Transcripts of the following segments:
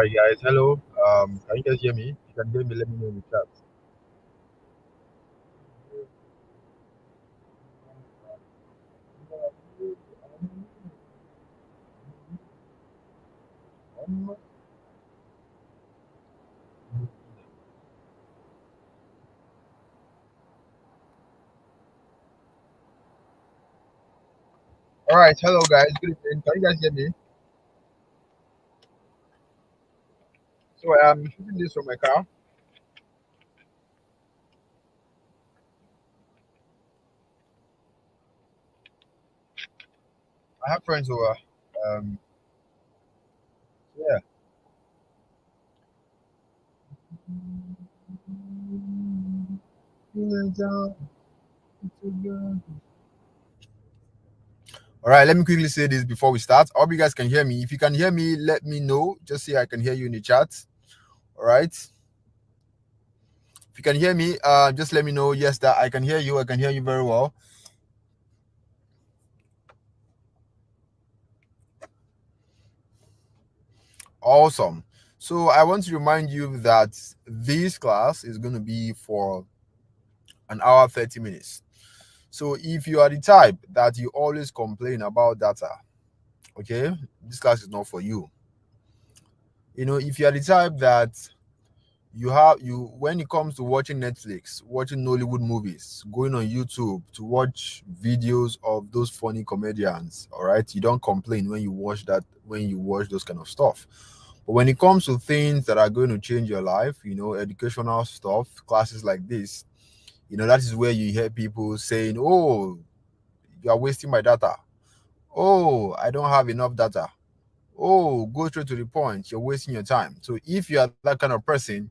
right, guys. Hello. Can you guys hear me? If you can hear me, let me know in the chat. All right. Hello, guys. Good evening. Can you guys hear me? So I'm shooting this from my car. I have friends over. Um, yeah. All right. Let me quickly say this before we start. I hope you guys can hear me. If you can hear me, let me know. Just say I can hear you in the chat. All right. If you can hear me, just let me know. Yes, that I can hear you. I can hear you very well. Awesome. So I want to remind you that this class is going to be for an hour 30 minutes. So if you are the type that you always complain about data, okay, this class is not for you. If you are the type that you when it comes to watching Netflix, watching Nollywood movies, going on YouTube to watch videos of those funny comedians, all right, you don't complain when you watch those kind of stuff. But when it comes to things that are going to change your life, educational stuff, classes like this, that is where you hear people saying, "Oh, you are wasting my data. Oh, I don't have enough data. Oh, go straight to the point. You're wasting your time." So if you are that kind of person,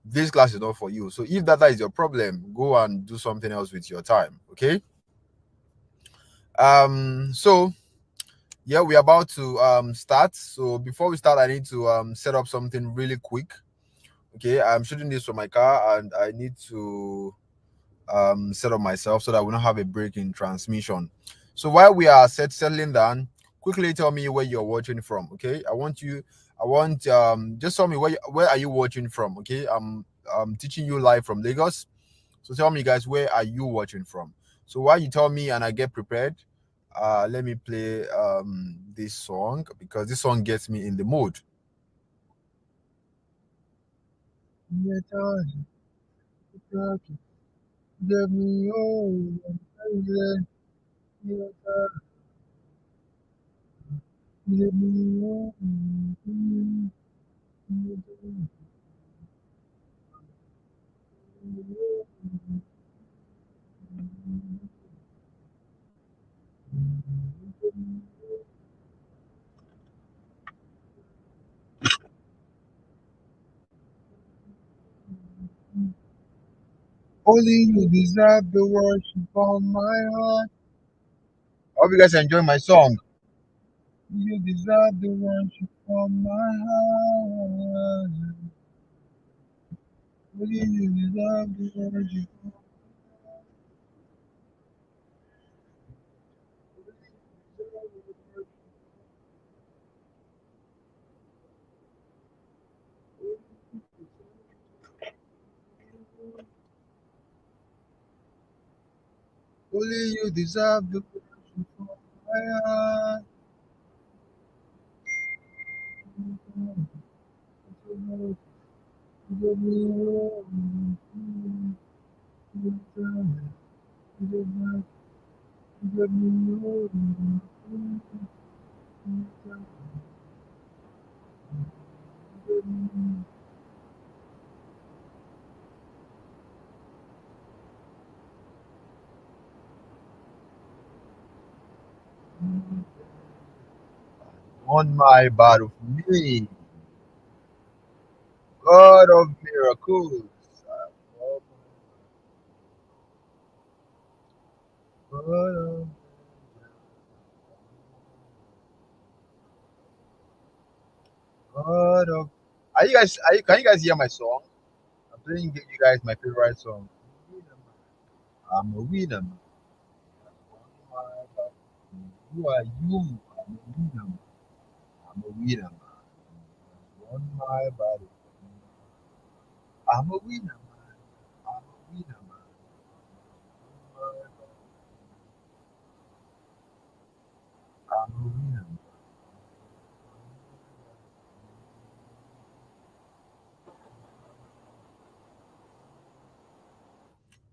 this class is not for you. So if data is your problem, go and do something else with your time. Okay. So yeah, we're about to start. So before we start, I need to set up something really quick. Okay, I'm shooting this from my car and I need to set up myself so that we don't have a break in transmission. So while we are settling down, quickly tell me where you're watching from. Okay, I want just tell me where are you watching from. Okay, I'm teaching you live from Lagos. So tell me, guys, where are you watching from? So while you tell me and I get prepared, let me play this song because this song gets me in the mood. Only you deserve the worship of my heart. I hope you guys enjoy my song. You deserve the worship of my heart. Only you deserve the worship. Only you deserve the worship of my heart. On my battle for me, God of miracles. God of, God of. Can you guys hear my song? I'm playing you guys my favorite song. I'm a winner. Man. Who are you? I'm a winner. Man. I'm a winner. Man. on my body. I'm a winner, man. I'm a winner, man. On my body. I'm a winner.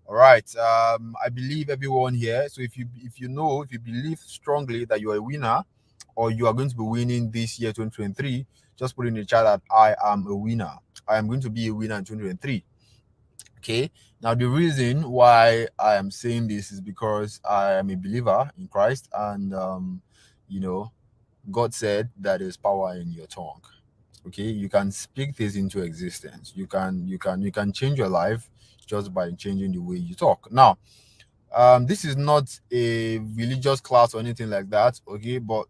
All right. I believe everyone here. So if you believe strongly that you are a winner or you are going to be winning this year 2023, just put in the chat that I am a winner. I am going to be a winner in 2023. Okay. Now the reason why I am saying this is because I am a believer in Christ, and you know, God said that there's power in your tongue. Okay, you can speak this into existence. You can change your life just by changing the way you talk. Now, this is not a religious class or anything like that. Okay, but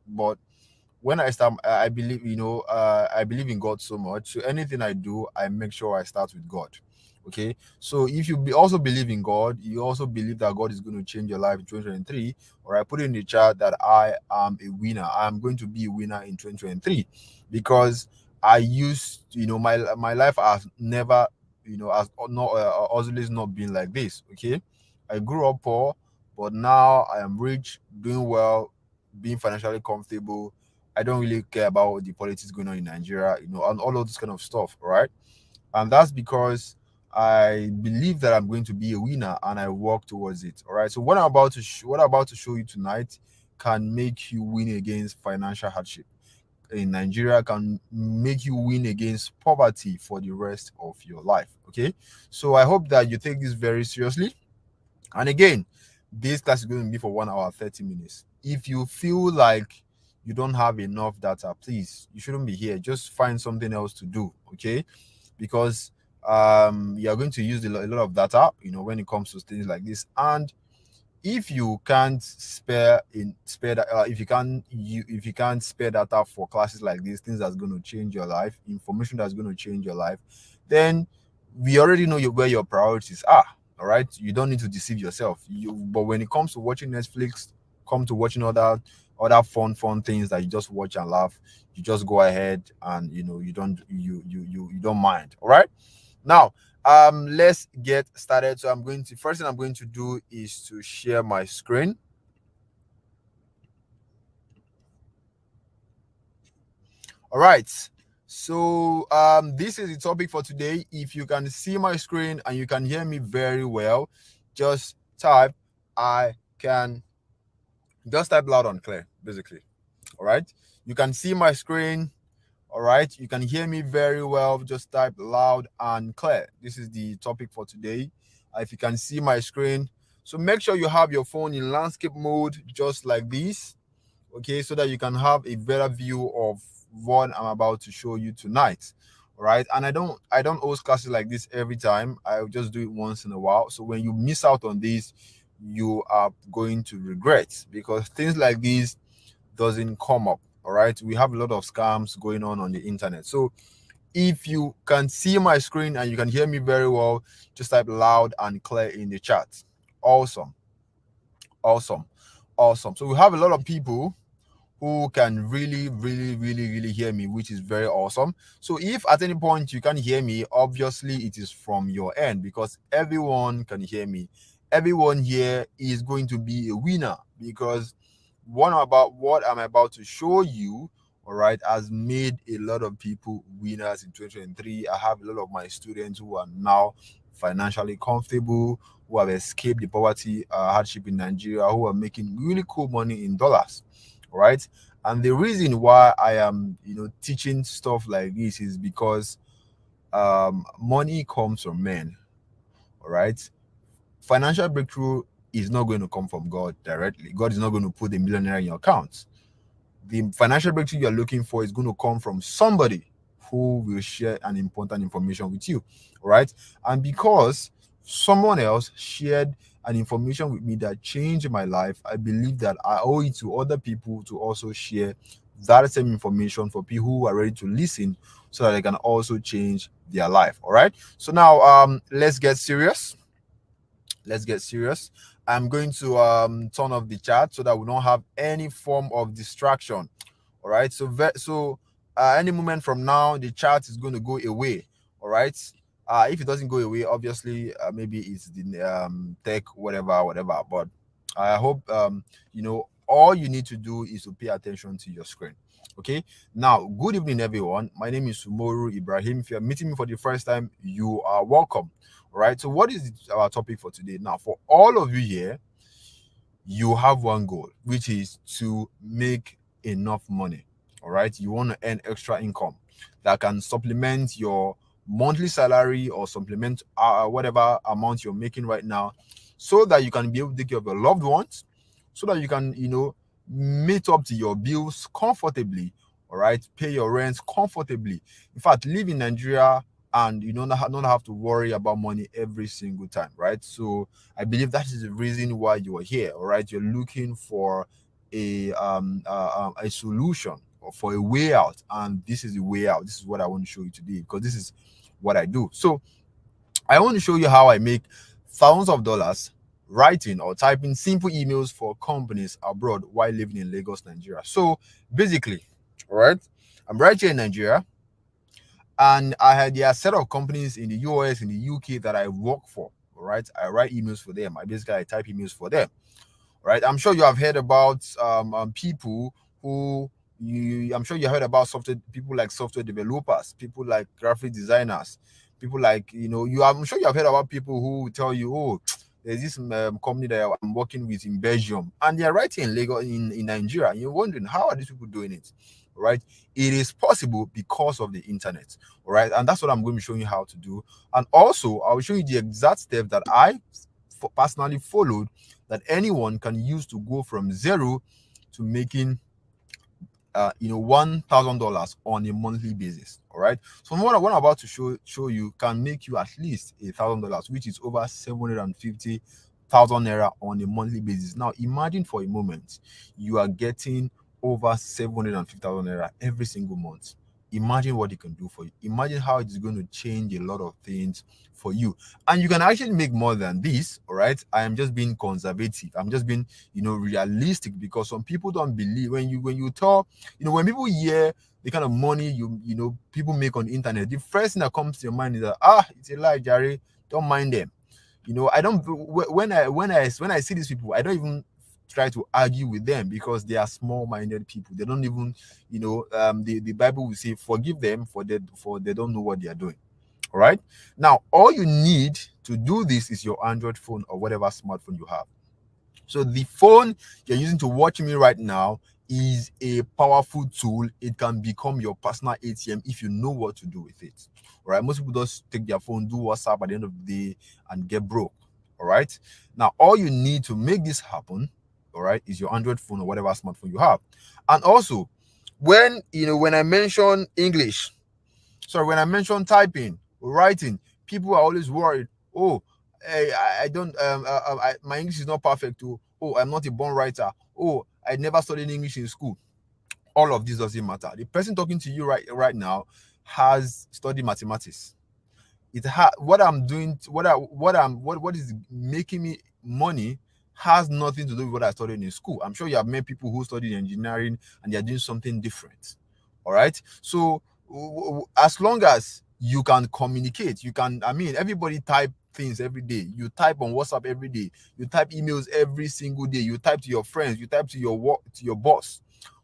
when I start, I believe, I believe in God so much. So anything I do, I make sure I start with God. Okay, so if you also believe in God, you also believe that God is going to change your life in 2023. Or I put in the chat that I am a winner. I am going to be a winner in 2023 because I used, my life has never, has not always not been like this. Okay, I grew up poor, but now I am rich, doing well, being financially comfortable. I don't really care about the politics going on in Nigeria, and all of this kind of stuff, right? And that's because I believe that I'm going to be a winner and I work towards it. All right. So what I'm about to show you tonight can make you win against financial hardship in Nigeria, can make you win against poverty for the rest of your life. Okay. So I hope that you take this very seriously. And again, this class is going to be for 1 hour, 30 minutes. If you feel like you don't have enough data, please, you shouldn't be here. Just find something else to do, okay? Because you're going to use a lot of data, when it comes to things like this. And if you can't spare that, if you can't spare data for classes like this, things that's going to change your life, information that's going to change your life, then we already know where your priorities are. All right, you don't need to deceive yourself. But when it comes to watching Netflix, come to watching other fun things that you just watch and laugh, you just go ahead and you don't mind. All right. Now, let's get started. So first thing I'm going to do is to share my screen. All right. So this is the topic for today. If you can see my screen and you can hear me very well, just type I can just type loud and clear, basically. All right. You can see my screen. All right. You can hear me very well. Just type loud and clear. This is the topic for today. If you can see my screen, so make sure you have your phone in landscape mode, just like this. Okay, so that you can have a better view of what I'm about to show you tonight. All right. And I don't host classes like this every time. I'll just do it once in a while. So when you miss out on this, you are going to regret, because things like this doesn't come up. All right. We have a lot of scams going on the internet. So if you can see my screen and you can hear me very well, just type loud and clear in the chat. Awesome. Awesome. Awesome. So we have a lot of people who can really, really, really, really hear me, which is very awesome. So if at any point you can hear me, obviously it is from your end, because everyone can hear me. Everyone here is going to be a winner, because what I'm about to show you, all right, has made a lot of people winners in 2023. I have a lot of my students who are now financially comfortable, who have escaped the poverty hardship in Nigeria, who are making really cool money in dollars. All right. And the reason why I am, teaching stuff like this is because money comes from men. All right. Financial breakthrough is not going to come from God directly. God is not going to put a millionaire in your account. The financial breakthrough you're looking for is going to come from somebody who will share an important information with you. All right. And because someone else shared an information with me that changed my life, I believe that I owe it to other people to also share that same information for people who are ready to listen, so that they can also change their life. All right. So now let's get serious. Let's get serious. I'm going to turn off the chat so that we don't have any form of distraction. All right. So any moment from now, the chat is going to go away. All right. If it doesn't go away, obviously, maybe it's the tech, whatever. But I hope all you need to do is to pay attention to your screen. Okay. Now, good evening, everyone. My name is Sumoru Ibrahim. If you're meeting me for the first time, you are welcome. All right. So, what is our topic for today? Now, for all of you here, you have one goal, which is to make enough money. All right. You want to earn extra income that can supplement your monthly salary or supplement whatever amount you're making right now, so that you can be able to take care of your loved ones, so that you can, meet up to your bills comfortably. All right. Pay your rents comfortably. In fact, live in Nigeria and you don't have to worry about money every single time, right? So I believe that is the reason why you are here. All right, you're looking for a solution or for a way out, and this is the way out. This is what I want to show you today, because this is what I do. So I want to show you how I make thousands of dollars writing or typing simple emails for companies abroad while living in Lagos, Nigeria. So basically, all right, I'm right here in Nigeria, and I had there are a set of companies in the US, in the UK that I work for. All right, I write emails for them. I type emails for them. All right, I'm sure you have heard about people who I'm sure you heard about software people like software developers, people like graphic designers, people like I'm sure you have heard about people who tell you, oh, there's this company that I'm working with in Belgium, and they're writing in Lagos, in Nigeria. And you're wondering, how are these people doing it? All right, it is possible because of the internet. All right, and that's what I'm going to show you how to do. And also, I will show you the exact steps that I personally followed, that anyone can use to go from zero to making $1,000 on a monthly basis. All right, so what I'm about to show you can make you at least $1,000, which is over 750,000 naira on a monthly basis. Now imagine for a moment you are getting over 750,000 naira every single month. Imagine what it can do for you. Imagine how it's going to change a lot of things for you. And you can actually make more than this. All right, I am just being conservative. I'm just being realistic, because some people don't believe when you tell when people hear the kind of money people make on the internet, the first thing that comes to your mind is that, it's a lie, Jerry, don't mind them. I don't when I see these people, I don't even try to argue with them, because they are small-minded people. They don't even the Bible will say, forgive them, for they don't know what they are doing. All right, now all you need to do this is your Android phone or whatever smartphone you have. So the phone you're using to watch me right now is a powerful tool. It can become your personal ATM if you know what to do with it. All right, most people just take their phone, do WhatsApp at the end of the day, and get broke. All right, now all you need to make this happen, all right, is your Android phone or whatever smartphone you have. And also, when I mention English, sorry, when I mention typing, writing, people are always worried. Oh, I don't my English is not perfect. Oh, I'm not a born writer. Oh, I never studied English in school. All of this doesn't matter. The person talking to you right now has studied mathematics. What I'm doing, what is making me money has nothing to do with what I studied in school. I'm sure you have met people who studied engineering and they're doing something different. All right, so as long as you can communicate, everybody type things every day. You type on WhatsApp every day, you type emails every single day, you type to your friends, you type to your work, to your boss.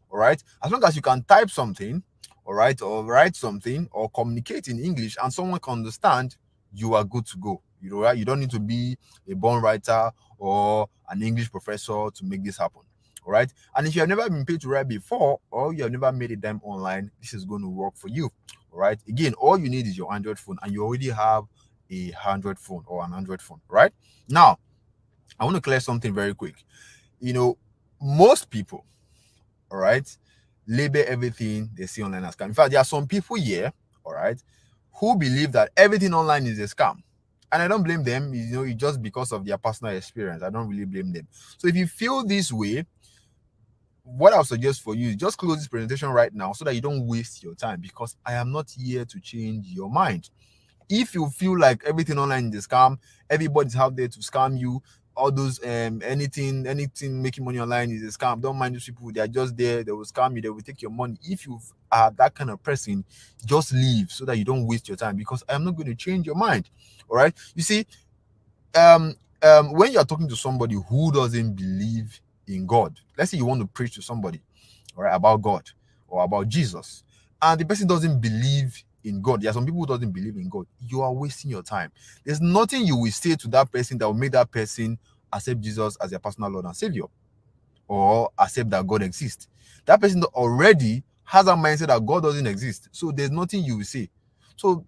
All right, as long as you can type something, all right, or write something or communicate in English and someone can understand, you are good to go. Right? You don't need to be a born writer or an English professor to make this happen. All right, and if you have never been paid to write before, or you have never made a dime online, this is going to work for you. All right, again, all you need is your Android phone, and you already have a Android phone or an Android phone. Right, now I want to clear something very quick. Most people, all right, label everything they see online as scam. In fact, there are some people here, all right, who believe that everything online is a scam. And I don't blame them, it's just because of their personal experience. I don't really blame them. So if you feel this way, what I'll suggest for you is just close this presentation right now so that you don't waste your time, because I am not here to change your mind. If you feel like everything online is a scam, everybody's out there to scam you, all those anything making money online is a scam. Don't mind those people. They are just there. They will scam you. They will take your money. If you are that kind of person, just leave so that you don't waste your time, because I'm not going to change your mind. All right. You see, when you're talking to somebody who doesn't believe in God, let's say you want to preach to somebody, all right, about God or about Jesus, and the person doesn't believe in God. There are some people who doesn't believe in God. You are wasting your time. There's nothing you will say to that person that will make that person accept Jesus as their personal Lord and Savior, or accept that God exists. That person already has a mindset that God doesn't exist. So there's nothing you will say. So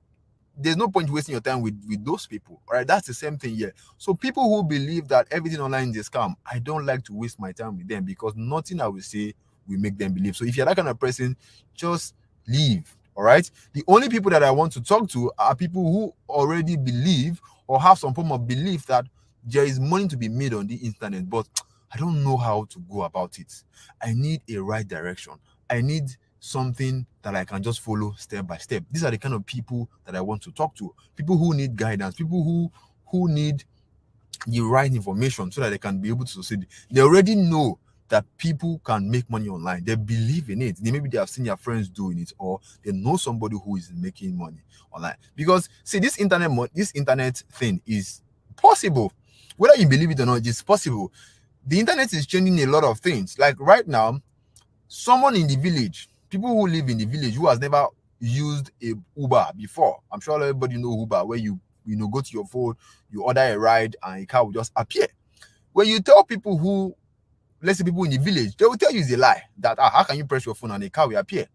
there's no point wasting your time with those people. All right, that's the same thing here. So people who believe that everything online is a scam, I don't like to waste my time with them, because nothing I will say will make them believe. So if you're that kind of person, just leave. All right. The only people that I want to talk to are people who already believe or have some form of belief that there is money to be made on the internet, but I don't know how to go about it. I need a right direction. I need something that I can just follow step by step. These are the kind of people that I want to talk to. People who need guidance, people who need the right information so that they can be able to succeed. They already know that people can make money online. They believe in it. Maybe they have seen their friends doing it, or they know somebody who is making money online. Because see, this internet thing is possible. Whether you believe it or not, it's possible. The internet is changing a lot of things. Like right now, someone in the village, people who live in the village who has never used a Uber before, I'm sure everybody know Uber, where you go to your phone, you order a ride, and a car will just appear. When you tell people who, let's say people in the village, they will tell you it's a lie, that how can you press your phone and a car will appear?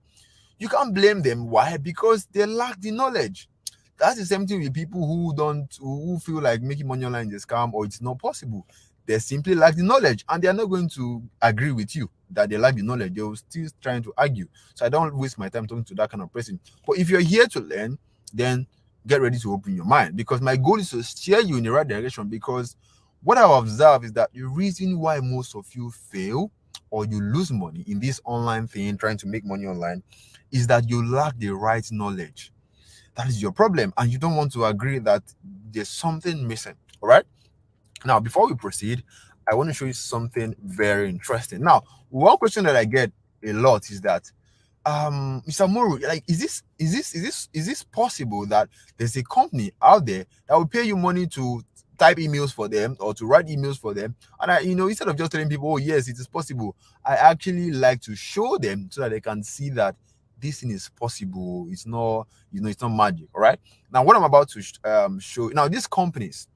You can't blame them. Why? Because they lack the knowledge. That's the same thing with people who feel like making money online is a scam or it's not possible. They simply lack the knowledge, and they are not going to agree with you that they lack the knowledge. They will still trying to argue. So I don't waste my time talking to that kind of person. But if you're here to learn, then get ready to open your mind, because my goal is to steer you in the right direction. Because what I observe is that the reason why most of you fail or you lose money in this online thing, trying to make money online, is that you lack the right knowledge. That is your problem, and you don't want to agree that there's something missing. All right. Now, before we proceed, I want to show you something very interesting. Now, one question that I get a lot is that, Mr. Muru, like, is this possible that there's a company out there that will pay you money to type emails for them or to write emails for them? And instead of just telling people, oh yes, it is possible, I actually like to show them so that they can see that this thing is possible. It's not, it's not magic. All right. Now, what I'm about to show now, these companies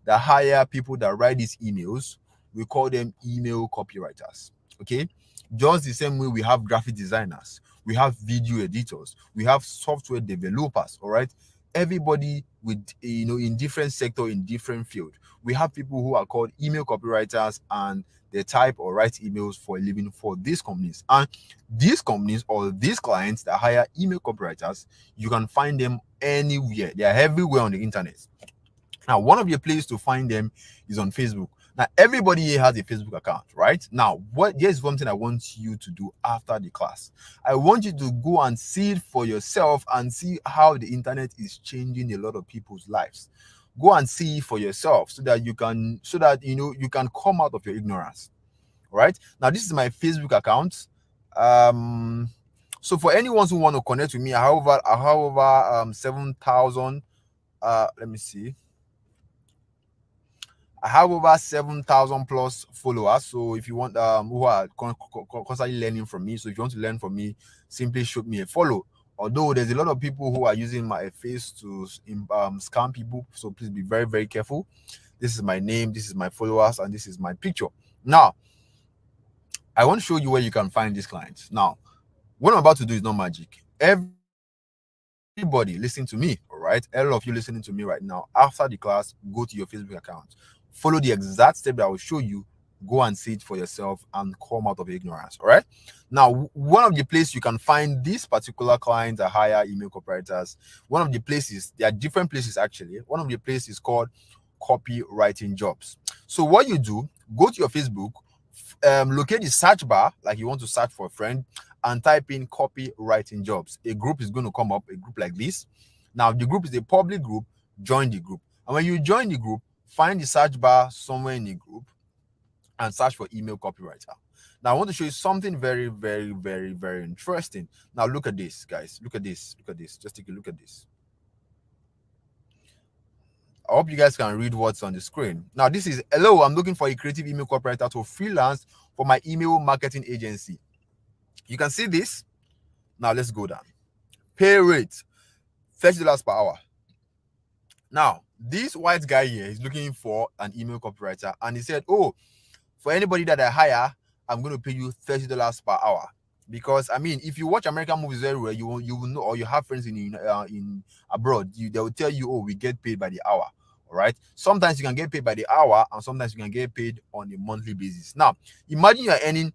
that hire people that write these emails, we call them email copywriters. Okay. Just the same way we have graphic designers, we have video editors, we have software developers. All right. Everybody with, in different sector, in different field. We have people who are called email copywriters, and they type or write emails for a living for these companies. And these companies or these clients that hire email copywriters, you can find them anywhere. They are everywhere on the internet. Now, one of the places to find them is on Facebook. Now, everybody here has a Facebook account, right? Now, here's one thing I want you to do after the class. I want you to go and see it for yourself and see how the internet is changing a lot of people's lives. Go and see for yourself so that you can come out of your ignorance. All right. Now, this is my Facebook account. So for anyone who want to connect with me, however, 7,000. Let me see. I have over 7,000 plus followers. So if you want, who are constantly learning from me, so if you want to learn from me, simply shoot me a follow. Although there's a lot of people who are using my face to scam people, so please be very, very careful. This is my name, this is my followers, and this is my picture. Now, I want to show you where you can find these clients. Now, what I'm about to do is not magic. Everybody listen to me, all right? All of you listening to me right now, after the class, go to your Facebook account. Follow the exact step that I will show you. Go and see it for yourself and come out of ignorance. All right. Now, one of the places you can find these particular clients that hire email copywriters, one of the places, there are different places actually. One of the places is called copywriting jobs. So what you do, go to your Facebook, locate the search bar, like you want to search for a friend, and type in copywriting jobs. A group is going to come up, a group like this. Now, the group is a public group. Join the group. And when you join the group, find the search bar somewhere in the group and search for email copywriter. Now, I want to show you something very, very, very, very interesting. Now, look at this, guys. Look at this. Look at this. Just take a look at this. I hope you guys can read what's on the screen. Now, this is, hello, I'm looking for a creative email copywriter to freelance for my email marketing agency. You can see this. Now, let's go down. Pay rate, $30 per hour. Now, this white guy here is looking for an email copywriter, and he said, oh, for anybody that I hire, I'm going to pay you $30 per hour. Because I mean, if you watch American movies very well, you will know, or you have friends in abroad, they will tell you, oh, we get paid by the hour. All right. Sometimes you can get paid by the hour, and sometimes you can get paid on a monthly basis. Now, imagine you're earning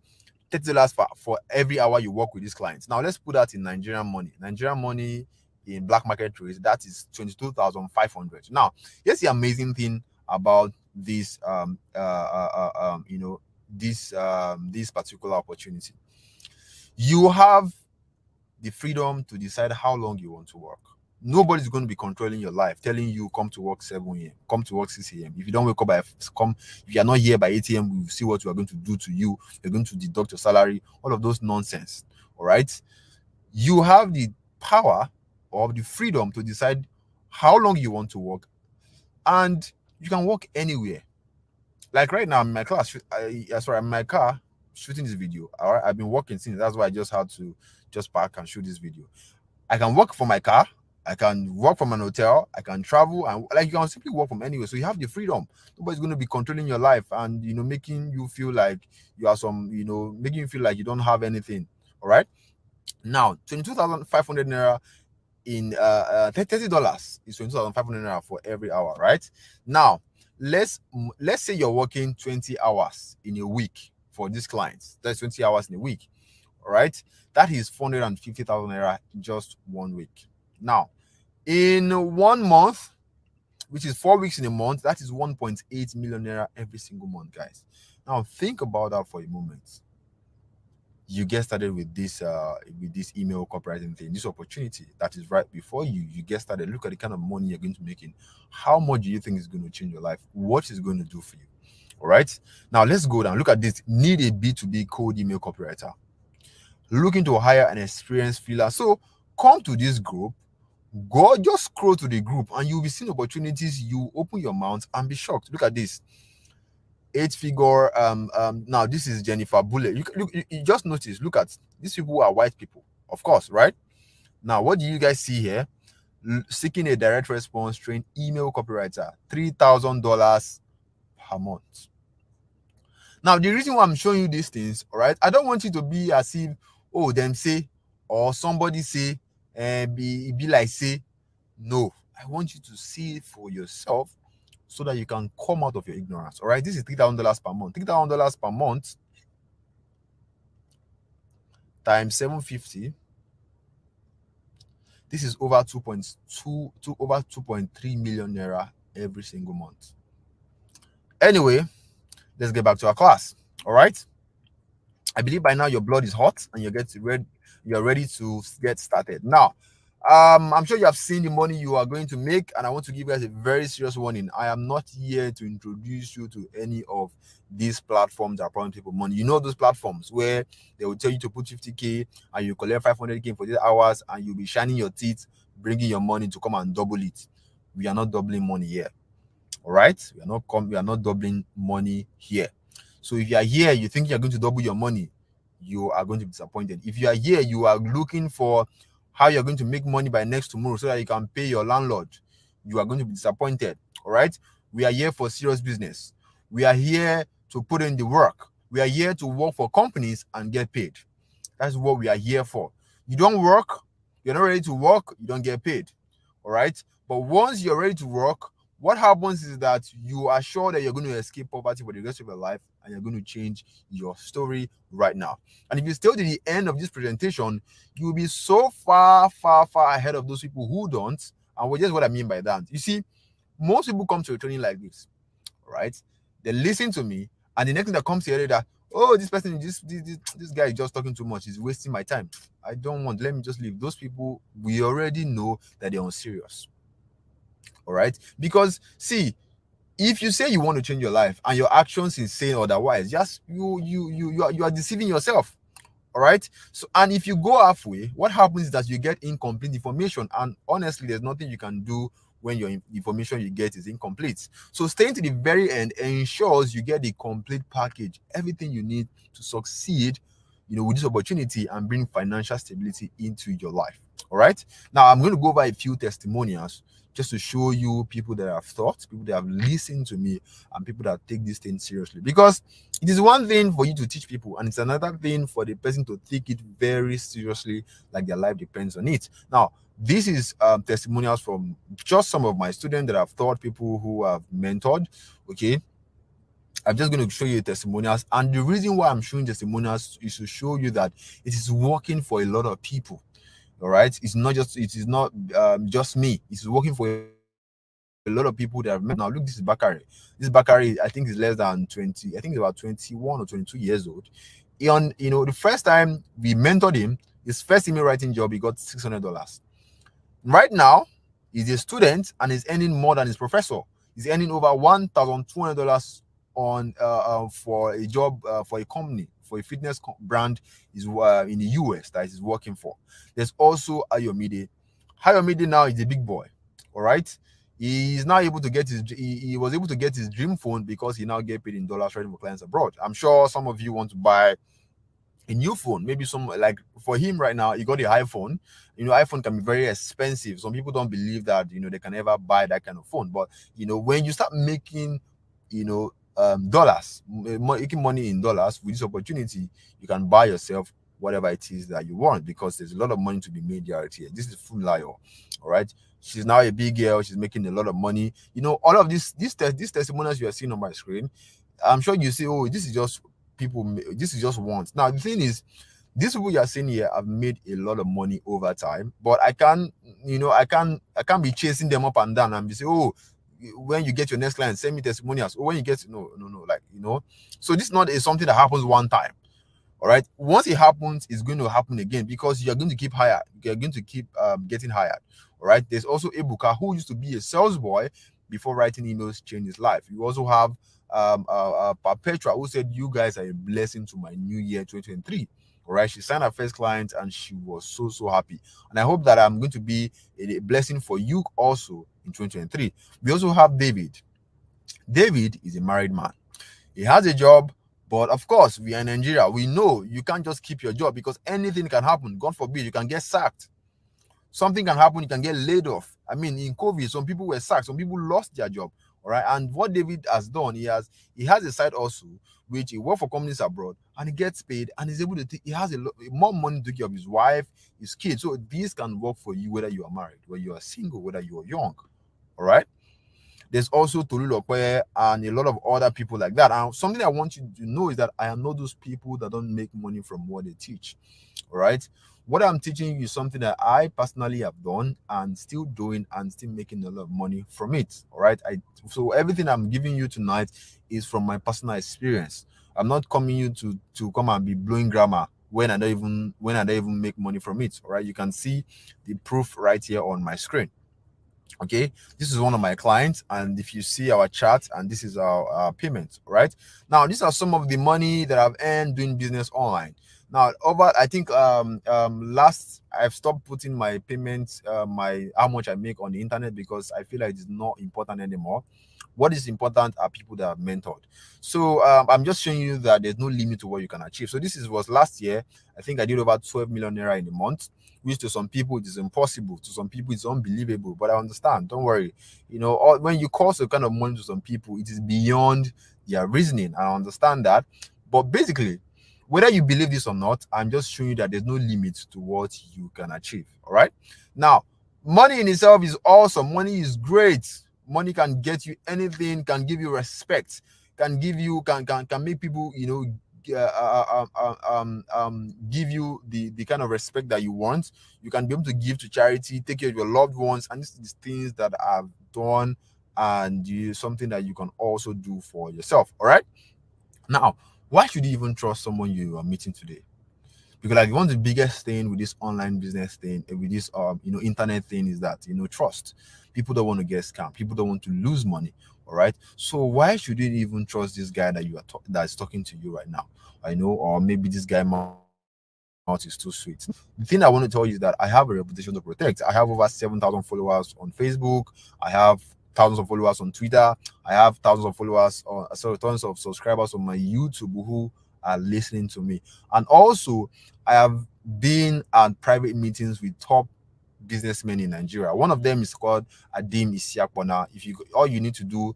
$30 for every hour you work with these clients. Now, let's put that in Nigerian money. Nigerian money in black market rates, that is 22,500. Now, here's the amazing thing about this this particular opportunity. You have the freedom to decide how long you want to work. Nobody's going to be controlling your life, telling you come to work 7 a.m., come to work 6 a.m. If you don't wake up by if you are not here by 8 a.m., we'll see what we are going to do to you. We're going to deduct your salary, all of those nonsense. All right. You have the power or the freedom to decide how long you want to work, and you can work anywhere. Like right now, in my class, in my car, shooting this video. All right, I've been working since. That's why I just had to just park and shoot this video. I can work from my car. I can work from an hotel. I can travel, and like you can simply work from anywhere. So you have the freedom. Nobody's going to be controlling your life and making you feel like you are making you feel like you don't have anything. All right. Now, 22,500 naira in $30 is 22,500 naira for every hour, right? Now, let's say you're working 20 hours in a week for these clients. That's 20 hours in a week. All right, that is 450,000 naira in just 1 week. Now, in 1 month, which is 4 weeks in a month, that is 1.8 million naira every single month, guys. Now, think about that for a moment. You get started with this email copywriting thing, this opportunity that is right before you. You get started. Look at the kind of money you're going to make in. How much do you think is going to change your life? What is it going to do for you? All right. Now let's go down. Look at this. Need a B2B cold email copywriter. Looking to hire an experienced freelancer. So come to this group. Go just scroll to the group, and you'll be seeing opportunities. You open your mouth and be shocked. Look at this. 8-figure. Now this is Jennifer Bullet. You just notice. Look at these people are white people, of course, right? Now, what do you guys see here? Seeking a direct response trained email copywriter, $3,000 per month. Now, the reason why I'm showing you these things, all right, I don't want you to be as if, oh, them say, or somebody say, and be like say. No, I want you to see it for yourself, so that you can come out of your ignorance. All right, this is $3,000 per month. $3,000 per month times 750. This is over 2.3 million naira every single month. Anyway, let's get back to our class. All right. I believe by now your blood is hot and you're ready to get started. Now, I'm sure you have seen the money you are going to make, and I want to give you guys a very serious warning. I am not here to introduce you to any of these platforms that are promising people money. You know those platforms where they will tell you to put 50K and you collect 500K for 8 hours, and you'll be shining your teeth, bringing your money to come and double it. We are not doubling money here. All right, we are not doubling money here. So if you are here, you think you're going to double your money, you are going to be disappointed. If you are here, you are looking for how you're going to make money by next tomorrow so that you can pay your landlord, you are going to be disappointed. All right, we are here for serious business. We are here to put in the work. We are here to work for companies and get paid. That's what we are here for. You don't work, you're not ready to work, you don't get paid. All right, but once you're ready to work, what happens is that you are sure that you're going to escape poverty for the rest of your life, and you're going to change your story right now. And if you stay to the end of this presentation, you will be so far ahead of those people who don't. And just what I mean by that, you see, most people come to a training like this, right? They listen to me, and the next thing that comes here is that, oh, this person, this guy is just talking too much. He's wasting my time. I don't want. Let me just leave. Those people, we already know that they're unserious. All right, because see, If you say you want to change your life and your actions is saying otherwise, just you are deceiving yourself. All right. So, and if you go halfway, what happens is that you get incomplete information, and honestly, there's nothing you can do when your information you get is incomplete. So staying to the very end ensures you get the complete package, everything you need to succeed, with this opportunity and bring financial stability into your life. All right. Now I'm going to go over a few testimonials just to show you people that have thought, people that have listened to me, and people that take this thing seriously. Because it is one thing for you to teach people, and it's another thing for the person to take it very seriously, like their life depends on it. Now, this is testimonials from just some of my students that I've taught, people who have mentored. Okay, I'm just going to show you testimonials, and the reason why I'm showing testimonials is to show you that it is working for a lot of people. All right, it is not just me. It's working for a lot of people that have met. Now, look, this is Bakari. This Bakari, I think, is less than 20. I think he's about 21 or 22 years old. The first time we mentored him, his first email writing job, he got $600. Right now, he's a student and he's earning more than his professor. He's earning over $1,200 on for a job for a company, for a fitness brand is in the US that he's working for. There's also Ayomide. Ayomide now is a big boy. All right. He's now able to get he was able to get his dream phone because he now get paid in dollars trading for clients abroad. I'm sure some of you want to buy a new phone, maybe some, like for him right now, he got the iPhone. iPhone can be very expensive. Some people don't believe that they can ever buy that kind of phone. But when you start making dollars, making money in dollars with this opportunity, you can buy yourself whatever it is that you want, because there's a lot of money to be made here. This is Funlayo. All right, she's now a big girl, she's making a lot of money. All of these testimonials you are seeing on my screen, I'm sure you say, oh, this is just people, this is just once. Now the thing is, these people you are seeing here have made a lot of money over time, but I can't be chasing them up and down and be say, oh, when you get your next client, send me testimonials. Or when you get no, like so this is not something that happens one time. All right, once it happens, it's going to happen again, because you're going to keep hired, you're going to keep getting hired. All right, there's also Ebuka, who used to be a sales boy before writing emails changed his life. You also have Perpetua, who said, you guys are a blessing to my new year 2023. All right, she signed her first client and she was so happy, and I hope that I'm going to be a blessing for you also in 2023. We also have David. David is a married man. He has a job, but of course, we are in Nigeria. We know you can't just keep your job, because anything can happen. God forbid, you can get sacked. Something can happen, you can get laid off. I mean, in COVID, some people were sacked, some people lost their job. All right, and what David has done, he has a side also, which he works for companies abroad, and he gets paid, and he's able to he has more money to take care of his wife, his kids. So this can work for you, whether you are married, whether you are single, whether you are young. All right. There's also Tolu Lokwe and a lot of other people like that. And something I want you to know is that I am not those people that don't make money from what they teach. All right. What I'm teaching you is something that I personally have done and still doing and still making a lot of money from it. All right. So everything I'm giving you tonight is from my personal experience. I'm not coming you to come and be blowing grammar when I don't even make money from it. All right. You can see the proof right here on my screen. Okay, this is one of my clients, and if you see our chart, and this is our payment. Right now, these are some of the money that I've earned doing business online. Now, I think last I've stopped putting my payments, my how much I make on the internet, because I feel like it's not important anymore. What is important are people that I've mentored. So I'm just showing you that there's no limit to what you can achieve. So this was last year. I think I did over 12 million naira in a month, which to some people it is impossible, to some people it's unbelievable. But I understand. Don't worry. When you cost a kind of money to some people, it is beyond their reasoning. I understand that. But basically, whether you believe this or not, I'm just showing you that there's no limit to what you can achieve. All right. Now, money in itself is awesome. Money is great. Money can get you anything, can give you respect, can give you can make people give you the kind of respect that you want. You can be able to give to charity, take care of your loved ones, and this is things that I've done, and something that you can also do for yourself. All right. Now, why should you even trust someone you are meeting today? Because like one of the biggest thing with this online business thing, with this internet thing, is that trust. People don't want to get scammed. People don't want to lose money. All right. So why should you even trust this guy that that is talking to you right now? I know, or maybe this guy mouth is too sweet. The thing I want to tell you is that I have a reputation to protect. I have over 7,000 followers on Facebook. I have thousands of followers on Twitter. I have thousands of followers on, sorry, tons of subscribers on my YouTube who are listening to me. And also, I have been at private meetings with top businessmen in Nigeria. One of them is called Adim Isiakpona. If you all you need to do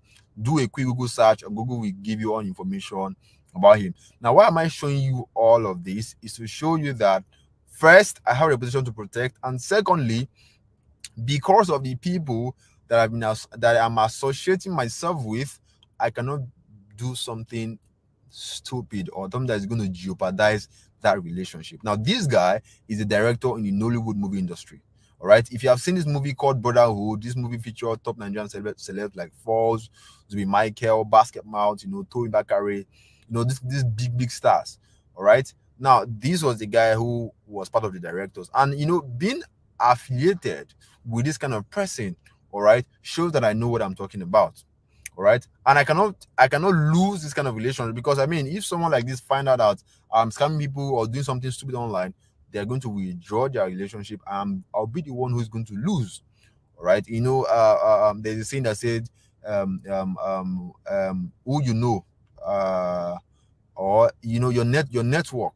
a quick Google search, or Google will give you all information about him. Now, why am I showing you all of this? Is to show you that first, I have a reputation to protect, and secondly, because of the people that that I'm associating myself with, I cannot do something stupid or something that is going to jeopardize that relationship. Now, this guy is a director in the Nollywood movie industry. All right. If you have seen this movie called Brotherhood, this movie featured top Nigerian celebs like Falls, Zubi Michael, Basket Mouth, Toyin Bakare, these big stars. All right. Now, this was the guy who was part of the directors, and being affiliated with this kind of person, all right, shows that I know what I'm talking about. All right, and I cannot lose this kind of relationship, because I mean, if someone like this find out that I'm scamming people or doing something stupid online, they're going to withdraw their relationship, and I'll be the one who's going to lose. All right, there's a saying that said, who or your network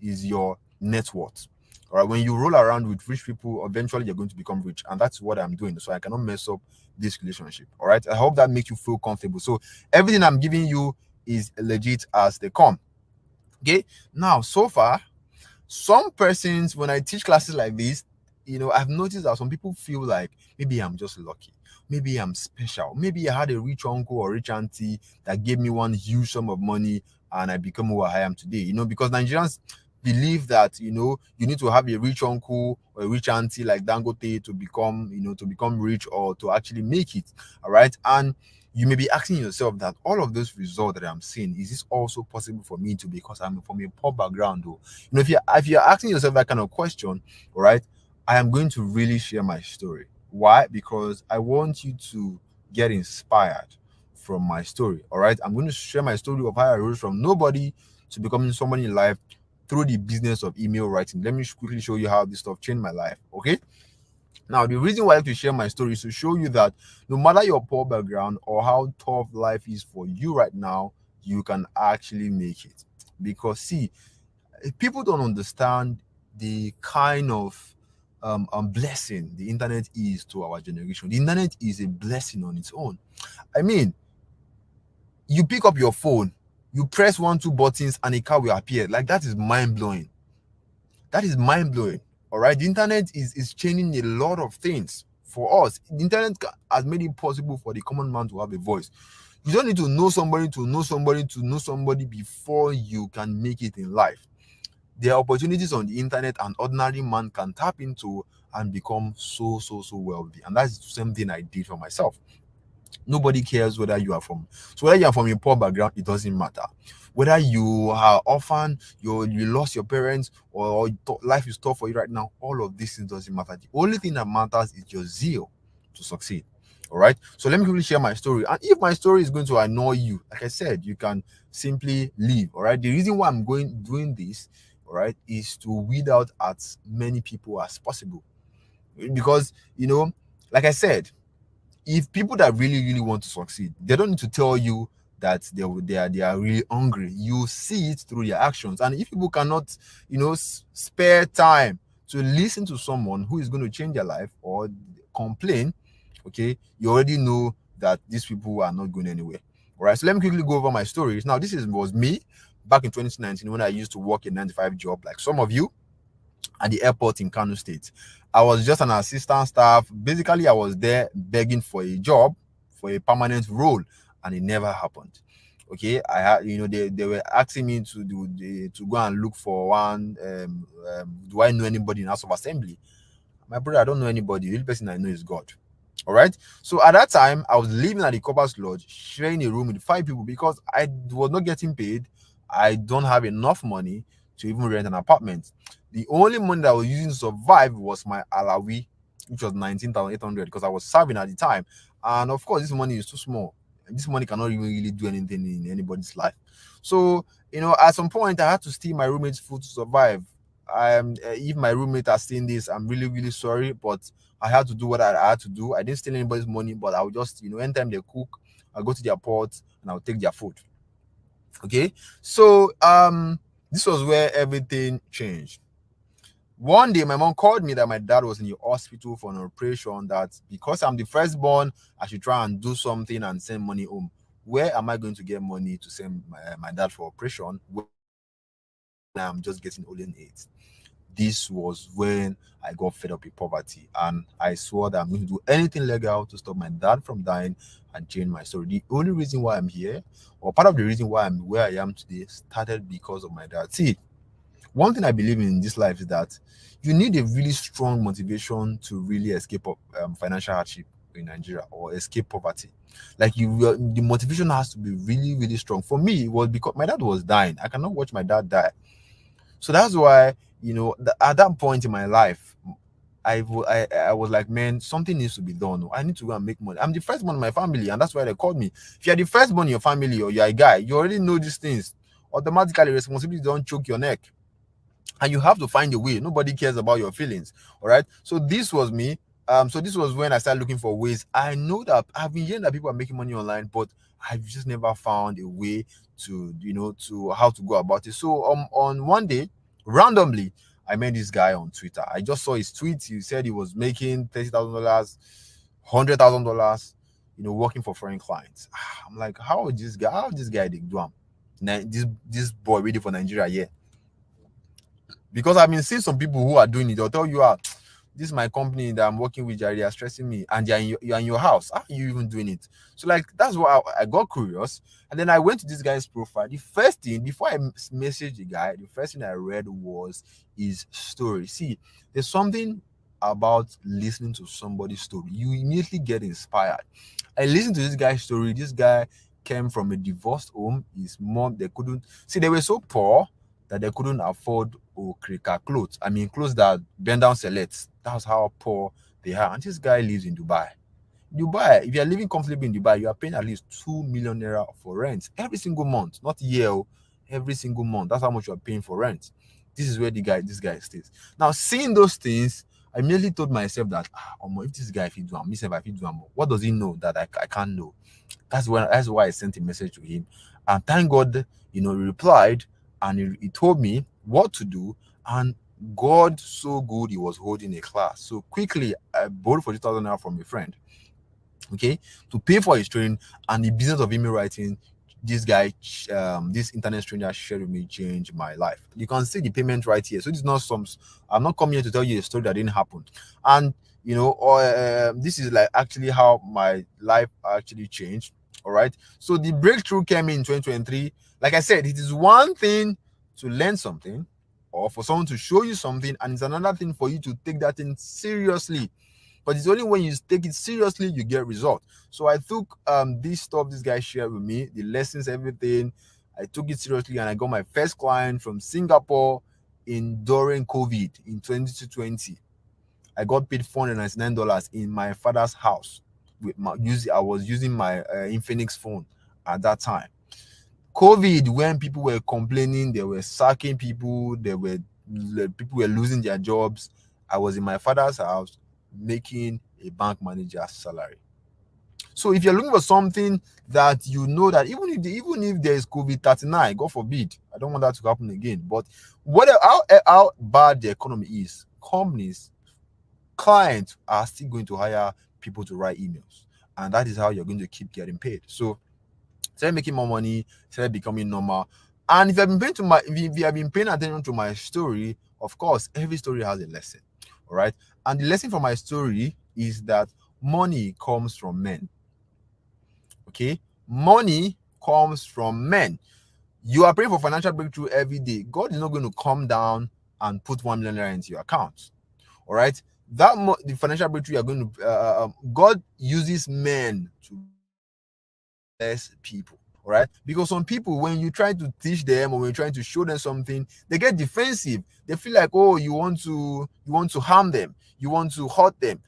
is your net worth. All right, when you roll around with rich people, eventually you're going to become rich, and that's what I'm doing. So I cannot mess up this relationship. All right, I hope that makes you feel comfortable. So everything I'm giving you is legit as they come. Okay, now so far, some persons, when I teach classes like this, I've noticed that some people feel like maybe I'm just lucky, maybe I'm special, maybe I had a rich uncle or rich auntie that gave me one huge sum of money and I become who I am today. Because Nigerians believe that you need to have a rich uncle or a rich auntie like Dangote to become rich or to actually make it. All right, and you may be asking yourself that all of those results that I'm seeing, is this also possible for me to, because I'm from a poor background? Though, if you're asking yourself that kind of question, all right, I am going to really share my story. Why? Because I want you to get inspired from my story. All right, I'm going to share my story of how I rose from nobody to becoming somebody in life through the business of email writing. Let me quickly show you how this stuff changed my life. Okay. Now, the reason why I like to share my story is to show you that no matter your poor background or how tough life is for you right now, you can actually make it. Because see, people don't understand the kind of blessing the internet is to our generation. The internet is a blessing on its own. I mean, you pick up your phone, you press one, two buttons, and a car will appear. Like, that is mind blowing. That is mind blowing. All right, the internet is changing a lot of things for us. The internet has made it possible for the common man to have a voice. You don't need to know somebody to know somebody to know somebody before you can make it in life. There are opportunities on the internet an ordinary man can tap into and become so wealthy. And that's the same thing I did for myself. Nobody cares whether you are from, so whether you are from a poor background, it doesn't matter. Whether you are orphan, you lost your parents, or life is tough for you right now, all of these things doesn't matter. The only thing that matters is your zeal to succeed. All right, so let me quickly share my story, and if my story is going to annoy you, like I said, you can simply leave. All right, the reason why I'm doing this, all right, is to weed out as many people as possible, because like I said, if people that really want to succeed, they don't need to tell you that they are really hungry. You see it through their actions. And if people cannot spare time to listen to someone who is going to change their life or complain, okay, you already know that these people are not going anywhere. All right, so let me quickly go over my stories. Now, was me back in 2019 when I used to work a 9 to 5 job like some of you at the airport in Kano State. I was just an assistant staff. Basically, I was there begging for a job, for a permanent role, and it never happened. Okay, I had, they were asking me to go and look for one. Do I know anybody in House of Assembly? My brother, I don't know anybody. The only person I know is God. All right. So at that time, I was living at the Cobbers Lodge, sharing a room with 5 people because I was not getting paid. I don't have enough money to even rent an apartment. The only money that I was using to survive was my alawi, which was 19,800, because I was serving at the time. and of course, this money is too small. This money cannot even really do anything in anybody's life. So, at some point, I had to steal my roommate's food to survive. If my roommate has seen this, I'm really, really sorry, but I had to do what I had to do. I didn't steal anybody's money, but I would just, anytime they cook, I'll go to their pot and I'll take their food. Okay. So, this was where everything changed. One day, my mom called me that my dad was in the hospital for an operation, that because I'm the firstborn, I should try and do something and send money home. Where am I going to get money to send my dad for operation when I'm just getting only 8? This was when I got fed up with poverty, and I swore that I'm going to do anything legal to stop my dad from dying and change my story. The only reason why I'm here, or part of the reason why I'm where I am today, started because of my dad. See, one thing I believe in this life is that you need a really strong motivation to really escape financial hardship in Nigeria, or escape poverty. Like, the motivation has to be really, really strong. For me, it was because my dad was dying. I cannot watch my dad die. So that's why, at that point in my life, I was like, man, something needs to be done. I need to go and make money. I'm the first one in my family, and that's why they called me. If you're the first one in your family, or you're a guy, you already know these things. Automatically, responsibility don't choke your neck, and you have to find a way. Nobody cares about your feelings. All right. So this was me. So this was when I started looking for ways. I know that I've been hearing that people are making money online, but I've just never found a way to, to how to go about it. So on one day, randomly, I met this guy on Twitter. I just saw his tweet. He said he was making $30,000, $100,000, working for foreign clients. I'm like, how this guy they do? This boy ready for Nigeria? Yeah. Because I've been seeing some people who are doing it. They'll tell you, this is my company that I'm working with, Jerry, are stressing me, and you're in your house. How are you even doing it? So, like, that's why I got curious, and then I went to this guy's profile. The first thing, before I messaged the guy, the first thing I read was his story. See, there's something about listening to somebody's story. You immediately get inspired. I listened to this guy's story. This guy came from a divorced home. His mom, they were so poor that they couldn't afford Okrika clothes. I mean, clothes that bend down selects. That's how poor they are. And this guy lives in Dubai. If you're living comfortably in Dubai, you are paying at least 2 million naira for rent every single month, not year, every single month. That's how much you are paying for rent. This is where this guy stays. Now, seeing those things, I immediately told myself that, if this guy, if he do, what does he know that I can't know? That's why I sent a message to him. And thank God, he replied, and he told me what to do. And God, so good, he was holding a class. So quickly, I borrowed 40,000 naira from a friend, okay, to pay for his training. And the business of email writing, this guy, this internet stranger shared with me, changed my life. You can see the payment right here. So this is not I'm not coming here to tell you a story that didn't happen. And this is like actually how my life actually changed. All right. So the breakthrough came in 2023. Like I said, it is one thing to learn something, or for someone to show you something, and it's another thing for you to take that thing seriously. But it's only when you take it seriously you get results. So I took this stuff this guy shared with me, the lessons, everything. I took it seriously, and I got my first client from Singapore during COVID in 2020. I got paid $499 in my father's house. I was using my Infinix phone at that time. COVID, when people were complaining, they were sacking people, people were losing their jobs, I was in my father's house making a bank manager's salary. So if you're looking for something that you know that even if there is COVID-39, God forbid, I don't want that to happen again. But how bad the economy is, clients are still going to hire people to write emails, and that is how you're going to keep getting paid. So start making more money, start becoming normal. And if you have been paying attention to my story, of course, every story has a lesson. All right. And the lesson from my story is that money comes from men. Okay. Money comes from men. You are praying for financial breakthrough every day. God is not going to come down and put 1 million naira into your account. All right. The financial breakthrough you are going to, God uses men to bless people. All right. Because some people, when you try to teach them, or when you're trying to show them something, they get defensive. They feel like, oh, you want to harm them, you want to hurt them.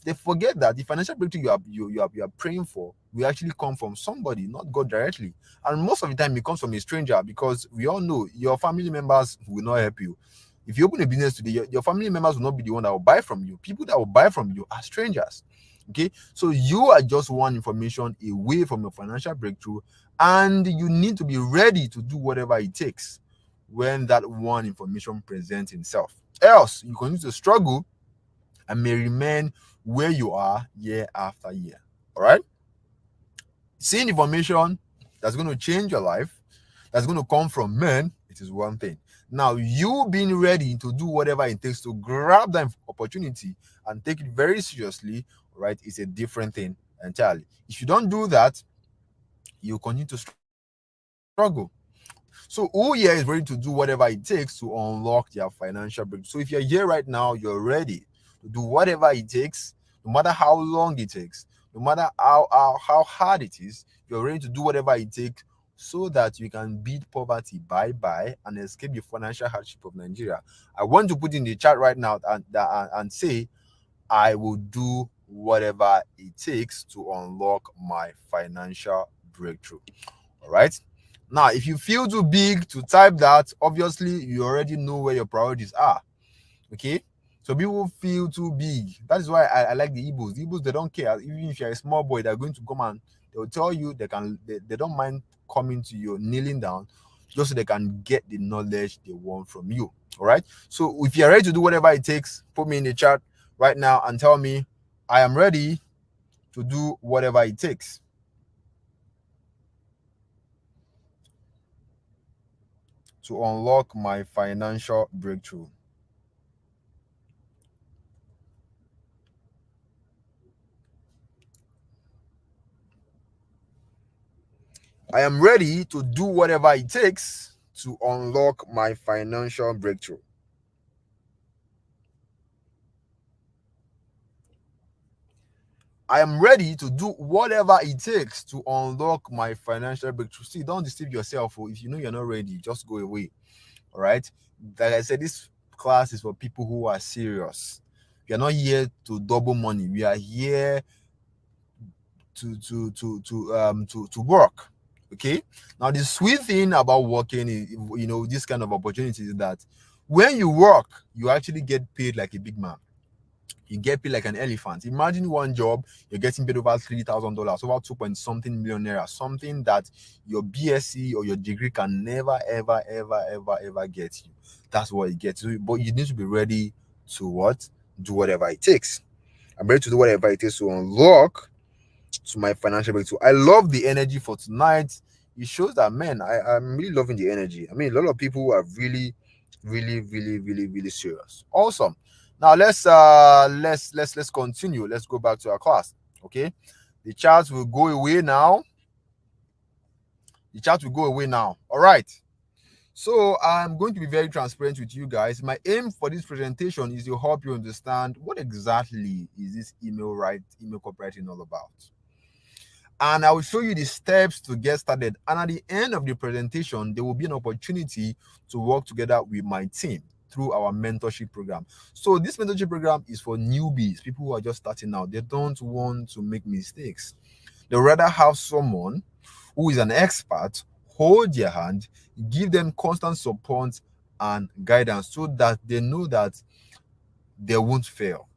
They forget that the financial breakthrough you are praying for will actually come from somebody, not God directly. And most of the time, it comes from a stranger, because we all know your family members will not help you. If you open a business today, your family members will not be the one that will buy from you. People that will buy from you are strangers. Okay, so you are just one information away from your financial breakthrough, and you need to be ready to do whatever it takes when that one information presents itself. Else, you continue to struggle and may remain where you are year after year. All right, seeing information that's going to change your life, that's going to come from men, it is one thing. Now, you being ready to do whatever it takes to grab that opportunity and take it very seriously, right, is a different thing entirely. If you don't do that, you continue to struggle. So who here is ready to do whatever it takes to unlock their financial breakthrough? So if you're here right now, you're ready to do whatever it takes, no matter how long it takes, no matter how hard it is, you're ready to do whatever it takes so that you can beat poverty bye-bye and escape the financial hardship of Nigeria. I want to put in the chat right now and say, I will do whatever it takes to unlock my financial breakthrough. All right. Now, if you feel too big to type that, obviously you already know where your priorities are. Okay. So people feel too big. That is why I like the Igbos. The Igbos, they don't care. Even if you're a small boy, they're going to come and they'll tell you they don't mind coming to you, kneeling down, just so they can get the knowledge they want from you. All right. So if you're ready to do whatever it takes, put me in the chat right now and tell me, I am ready to do whatever it takes to unlock my financial breakthrough. I am ready to do whatever it takes to unlock my financial breakthrough. I am ready to do whatever it takes to unlock my financial breakthrough. See, don't deceive yourself. If you know you're not ready, just go away. All right. Like I said, this class is for people who are serious. We are not here to double money. We are here to work. Okay. Now the sweet thing about working is, this kind of opportunity is that when you work, you actually get paid like a big man. You get paid like an elephant. Imagine one job, you're getting paid over $3,000, over 2 point something million naira, something that your BSc or your degree can never, ever, ever, ever, ever get you. That's what it gets. But you need to be ready to what? Do whatever it takes. I'm ready to do whatever it takes to unlock to my financial breakthrough. I love the energy for tonight. It shows that, man, I'm really loving the energy. I mean, a lot of people are really, really, really, really, really serious. Awesome. Now let's continue. Let's go back to our class. Okay, the charts will go away now. The chart will go away now. All right. So I'm going to be very transparent with you guys. My aim for this presentation is to help you understand what exactly is this email copywriting all about. And I will show you the steps to get started. And at the end of the presentation, there will be an opportunity to work together with my team through our mentorship program. So this mentorship program is for newbies, people who are just starting out. They don't want to make mistakes. They rather have someone who is an expert hold their hand, give them constant support and guidance so that they know that they won't fail.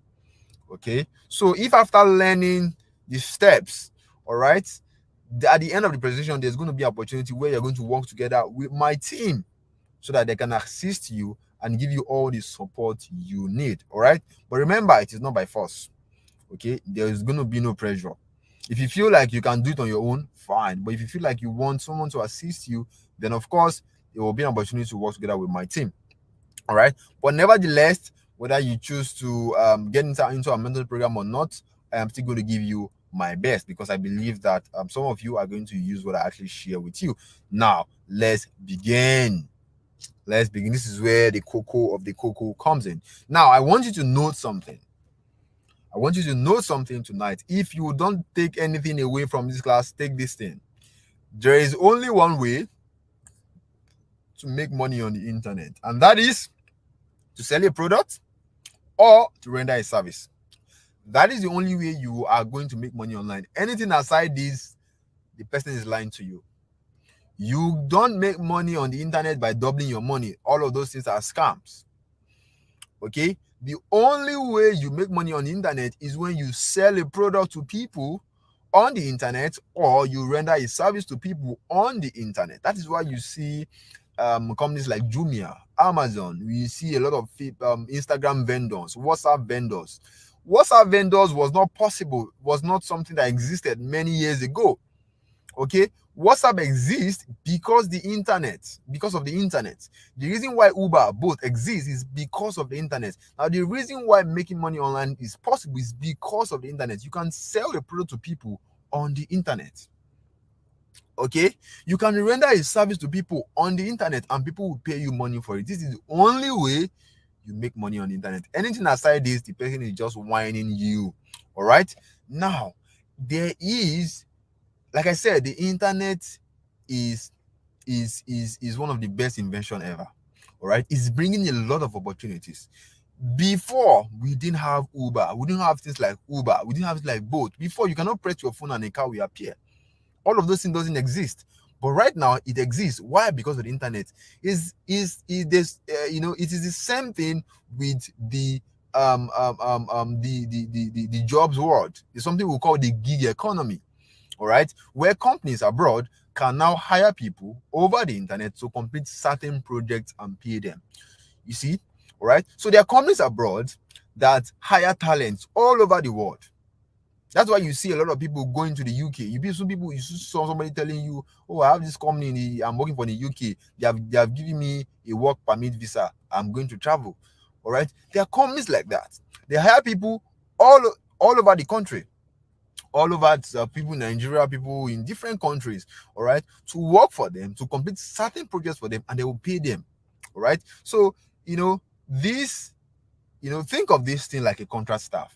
Okay, so if after learning the steps, all right, at the end of the presentation, there's going to be an opportunity where you're going to work together with my team so that they can assist you and give you all the support you need. All right, but remember, it is not by force. Okay, there is going to be no pressure. If you feel like you can do it on your own, fine. But if you feel like you want someone to assist you, then of course there will be an opportunity to work together with my team. All right, but nevertheless, whether you choose to get into a mentoring program or not, I am still going to give you my best because I believe that some of you are going to use what I actually share with you. Now, let's begin. Let's begin. This is where the cocoa of the cocoa comes in. Now, I want you to note something. I want you to know something tonight. If you don't take anything away from this class, take this thing. There is only one way to make money on the internet, and that is to sell a product or to render a service. That is the only way you are going to make money online. Anything aside this, the person is lying to you. You don't make money on the internet by doubling your money. All of those things are scams. Okay? The only way you make money on the internet is when you sell a product to people on the internet, or you render a service to people on the internet. That is why you see companies like Jumia, Amazon. We see a lot of Instagram vendors, WhatsApp vendors. WhatsApp vendors was not possible, was not something that existed many years ago. Okay, WhatsApp exists because because of the internet. The reason why Uber both exist is because of the internet. Now, the reason why making money online is possible is because of the internet. You can sell a product to people on the internet. Okay, you can render a service to people on the internet and people will pay you money for it. This is the only way you make money on the internet. Anything aside this, the person is just whining you. All right, now there is, like I said, the internet is one of the best invention ever. All right, it's bringing a lot of opportunities. Before, we didn't have Uber, we didn't have things like Uber, we didn't have things like Bolt. Before, you cannot press your phone and a car will appear. All of those things doesn't exist, but right now it exists. Why? Because of the internet. This it is the same thing with the jobs world. It's something we call the gig economy. All right, where companies abroad can now hire people over the internet to complete certain projects and pay them. You see, all right. So there are companies abroad that hire talents all over the world. That's why you see a lot of people going to the UK. You saw somebody telling you, "Oh, I have this company. I'm working for the UK. They have given me a work permit visa. I'm going to travel." All right. There are companies like that. They hire people all over the country, all over people in Nigeria, people in different countries, all right, to work for them, to complete certain projects for them, and they will pay them. All right. So, this, think of this thing like a contract staff,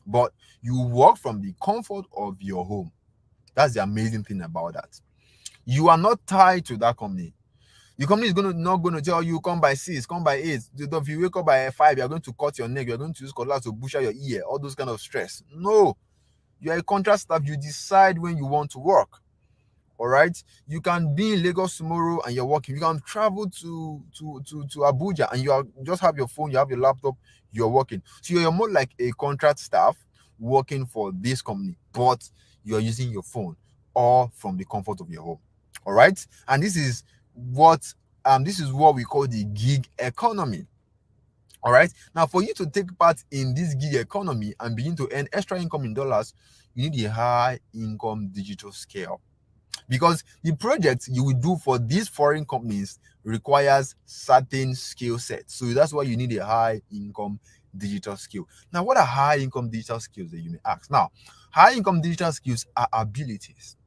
but you work from the comfort of your home. That's the amazing thing about that. You are not tied to that company. The company is not going to tell you, come by 6, come by 8. If you wake up by 5, you're going to cut your neck, you're going to use cutlass to butcher your ear, all those kind of stress. No, you're a contract staff. You decide when you want to work. All right, you can be in Lagos tomorrow and you're working. You can travel to Abuja and you are just have your phone, you have your laptop, you're working. So you're more like a contract staff working for this company, but you're using your phone or from the comfort of your home. All right, and this is what we call the gig economy. All right, now for you to take part in this gig economy and begin to earn extra income in dollars, you need a high income digital scale, because the project you will do for these foreign companies requires certain skill sets. So that's why you need a high income digital skill. Now, what are high income digital skills that you may ask? Now, high income digital skills are abilities,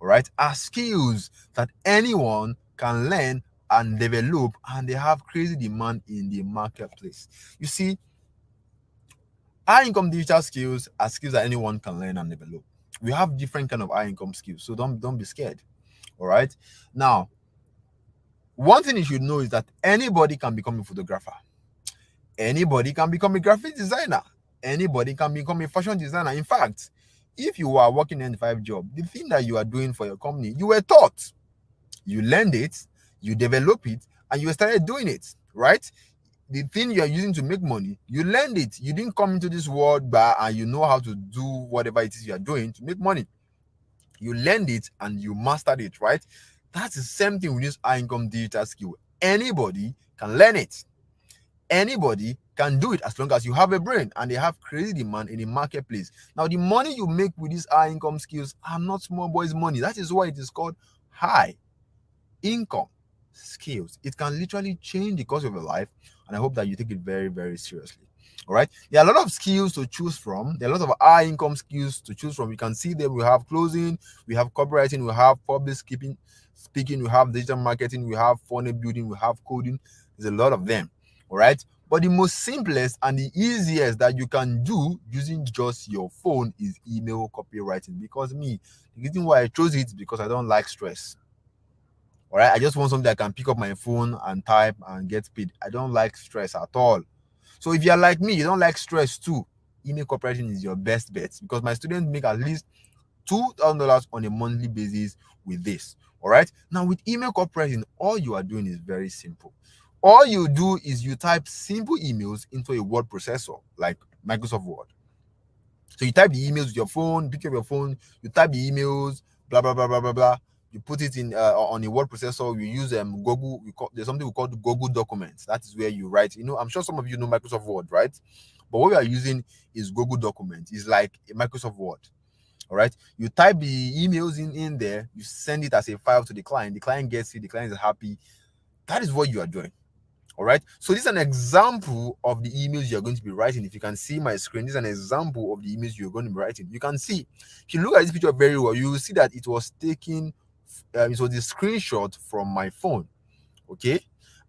all right, are skills that anyone can learn and develop, and they have crazy demand in the marketplace. You see, high income digital skills are skills that anyone can learn and develop. We have different kind of high income skills, so don't be scared. All right. Now, one thing you should know is that anybody can become a photographer. Anybody can become a graphic designer. Anybody can become a fashion designer. In fact, if you are working in a 9-to-5 job, the thing that you are doing for your company, you were taught, you learned it, you develop it, and you started doing it, right? The thing you are using to make money, you learned it. You didn't come into this world and you know how to do whatever it is you are doing to make money. You learned it and you mastered it, right? That's the same thing with this high income digital skill. Anybody can learn it. Anybody can do it as long as you have a brain, and they have crazy demand in the marketplace. Now, the money you make with these high income skills are not small boys' money. That is why it is called high income skills. It can literally change the course of your life, and I hope that you take it very, very seriously. All right, there are a lot of skills to choose from. There are a lot of high income skills to choose from. You can see them. We have closing, we have copywriting, we have public speaking, we have digital marketing, we have funnel building, we have coding. There's a lot of them. All right, but the most simplest and the easiest that you can do using just your phone is email copywriting. Because the reason why I chose it is because I don't like stress. All right, I just want something I can pick up my phone and type and get paid. I don't like stress at all. So if you're like me, you don't like stress too, email copywriting is your best bet, because my students make at least $2,000 on a monthly basis with this. All right. Now, with email copywriting, all you are doing is very simple. All you do is you type simple emails into a word processor like Microsoft Word. So you type the emails with your phone, pick up your phone, you type the emails, blah blah blah blah blah blah. You put it in on a word processor. You use Google. There's something we call Google Documents. That is where you write. I'm sure some of you know Microsoft Word, right? But what we are using is Google Documents. It's like a Microsoft Word. All right. You type the emails in there. You send it as a file to the client. The client gets it. The client is happy. That is what you are doing. All right. So this is an example of the emails you're going to be writing. If you can see my screen, this is an example of the emails you're going to be writing. You can see, if you look at this picture very well, you will see that it was taken, it was a screenshot from my phone. Okay.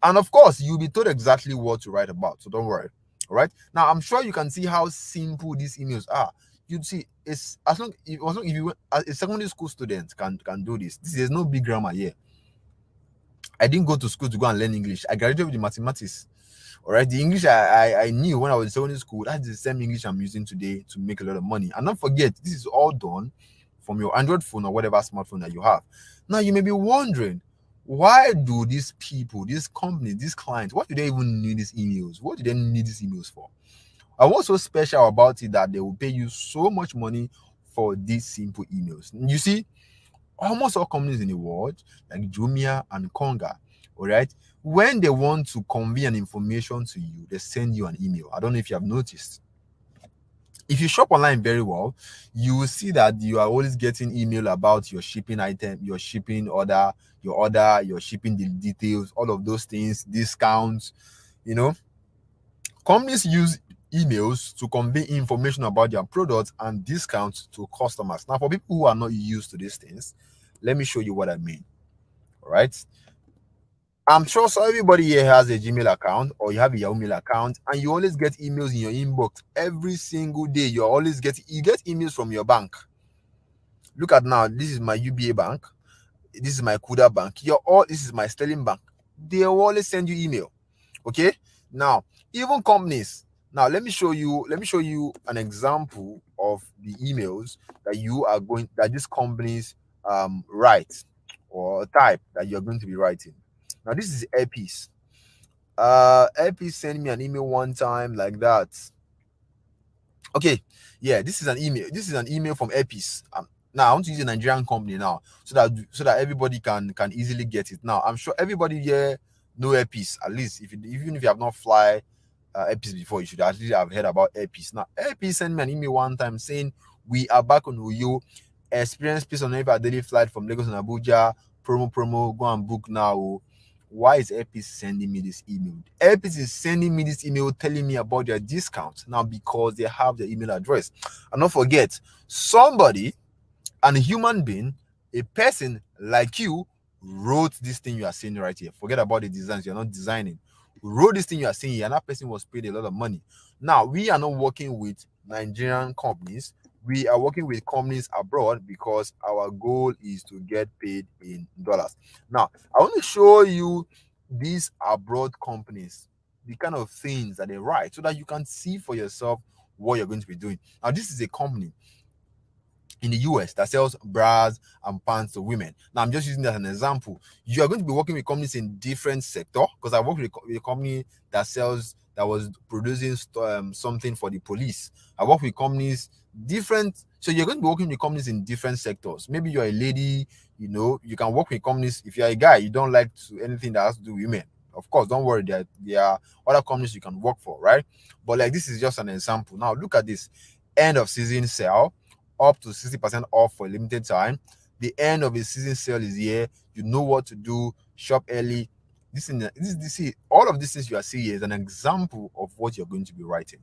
And of course, you'll be told exactly what to write about. So don't worry. All right. Now, I'm sure you can see how simple these emails are. You'd see, it's as long if you a secondary school student can do this. There's no big grammar here. I didn't go to school to go and learn English. I graduated with the mathematics. All right, the English I knew when I was in secondary school, that's the same English I'm using today to make a lot of money. And don't forget, this is all done from your Android phone or whatever smartphone that you have. Now, you may be wondering, why do these people, these companies, these clients, what do they even need these emails? What do they need these emails for? And what's so special about it that they will pay you so much money for these simple emails? You see, almost all companies in the world, like Jumia and Konga, all right, when they want to convey an information to you, they send you an email. I don't know if you have noticed. If you shop online very well, you will see that you are always getting email about your shipping item, your shipping order, your shipping details, all of those things, discounts. Companies use emails to convey information about their products and discounts to customers. Now, for people who are not used to these things, let me show you what I mean. All right. I'm sure so everybody here has a Gmail account or you have a Yahoo Mail account, and you always get emails in your inbox every single day. You get emails from your bank. Look at now, this is my UBA bank, this is my Kuda bank, this is my Sterling bank. They will always send you email. Okay. Now, even companies. Now, let me show you an example of the emails that these companies write or type that you're going to be writing. Now, this is Airpeace. Airpeace sent me an email one time like that. Okay, yeah, this is an email. This is an email from Airpeace. Now I want to use a Nigerian company now, so that everybody can easily get it. Now I'm sure everybody here know Airpeace. At least even if you have not fly Airpeace before, you should at least have heard about Airpeace. Now Airpeace sent me an email one time saying, "We are back on Uyo. Experience peace on every daily flight from Lagos and Abuja. Promo. Go and book now." Why is Airpeace sending me this email? Airpeace is sending me this email telling me about their discount now because they have their email address. And don't forget, somebody, and a human being, a person like you, wrote this thing you are seeing right here. Forget about the designs, you're not designing. Wrote this thing you are seeing here, and that person was paid a lot of money. Now, we are not working with Nigerian companies. We are working with companies abroad because our goal is to get paid in dollars. Now, I want to show you these abroad companies, the kind of things that they write, so that you can see for yourself what you're going to be doing. Now, this is a company in the US that sells bras and pants to women. Now, I'm just using that as an example. You are going to be working with companies in different sector, because I worked with a company that was producing something for the police. I work with companies different. So you're going to be working with companies in different sectors. Maybe you're a lady, you can work with companies. If you're a guy, you don't like anything that has to do with women. Of course, don't worry, there are other companies you can work for, right? But like, this is just an example. Now, look at this end of season sale, up to 60% off for a limited time. The end of the season sale is here. You know what to do. Shop early. All of these things you are seeing here is an example of what you're going to be writing.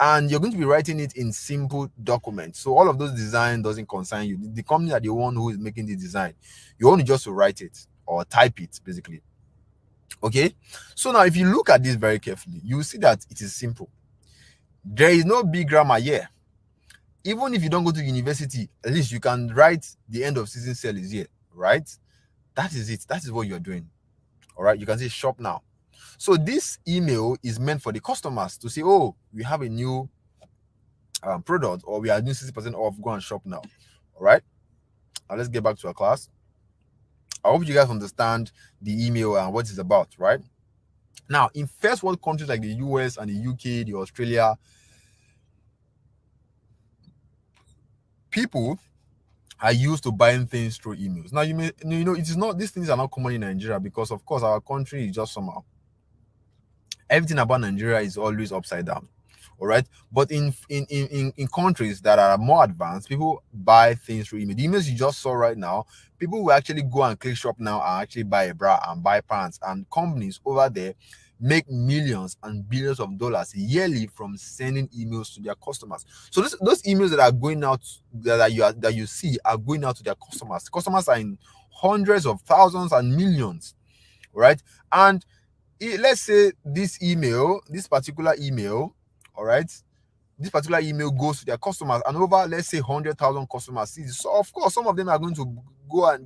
And you're going to be writing it in simple documents. So all of those design doesn't concern you. The company are the one who is making the design. You only just to write it or type it, basically. Okay. So now, if you look at this very carefully, you will see that it is simple. There is no big grammar here. Even if you don't go to university, at least you can write the end of season sale is here, right? That is it. That is what you're doing. All right. You can say shop now. So this email is meant for the customers to say, oh, we have a new product, or we are doing 60% off, go and shop now. All right, now let's get back to our class. I hope you guys understand the email and what it's about, right? Now, in first world countries like the US and the UK, the Australia, people are used to buying things through emails. Now, it is not, these things are not common in Nigeria because, of course, our country is just somehow, everything about Nigeria is always upside down. All right, but in countries that are more advanced, people buy things through email. The emails you just saw right now, people will actually go and click shop now and actually buy a bra and buy pants, and companies over there make millions and billions of dollars yearly from sending emails to their customers. So those emails that are going out, that you see are going out to their customers. Customers are in hundreds of thousands and millions, right? And let's say this particular email, all right, this particular email goes to their customers, and over, let's say, 100,000 customers see this. So of course, some of them are going to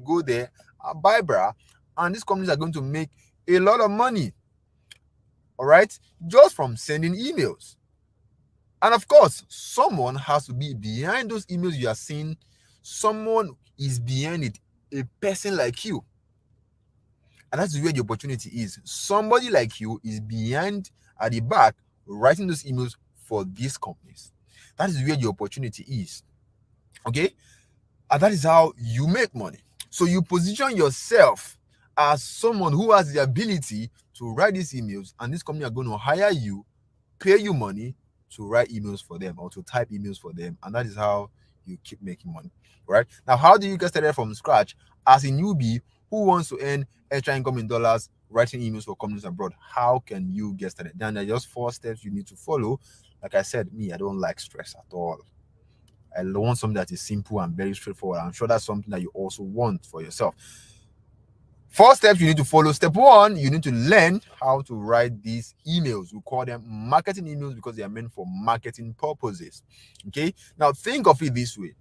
go there and buy bra, and these companies are going to make a lot of money, all right, just from sending emails. And of course, someone has to be behind those emails you are seeing. Someone is behind it, a person like you. And that's where the opportunity is. Somebody like you is behind, at the back, writing those emails for these companies. That is where the opportunity is. Okay? And that is how you make money. So you position yourself as someone who has the ability to write these emails, and this company are going to hire you, pay you money to write emails for them or to type emails for them. And that is how you keep making money. Right? Now, how do you get started from scratch as a newbie who wants to earn extra income in dollars writing emails for companies abroad? How can you get started? Then there are just 4 steps you need to follow. Like I said, I don't like stress at all. I want something that is simple and very straightforward. I'm sure that's something that you also want for yourself. 4 steps you need to follow. Step 1, you need to learn how to write these emails. We call them marketing emails because they are meant for marketing purposes. Okay. Now think of it this way.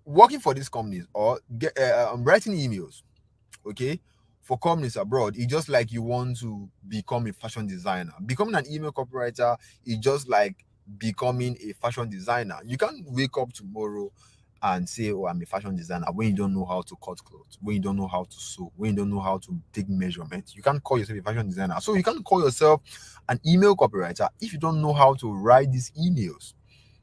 Working for these companies or writing emails, okay, for companies abroad, it's just like you want to become a fashion designer. Becoming an email copywriter is just like becoming a fashion designer. You can't wake up tomorrow and say, oh, I'm a fashion designer, when you don't know how to cut clothes, when you don't know how to sew, when you don't know how to take measurements. You can't call yourself a fashion designer. So you can't call yourself an email copywriter if you don't know how to write these emails,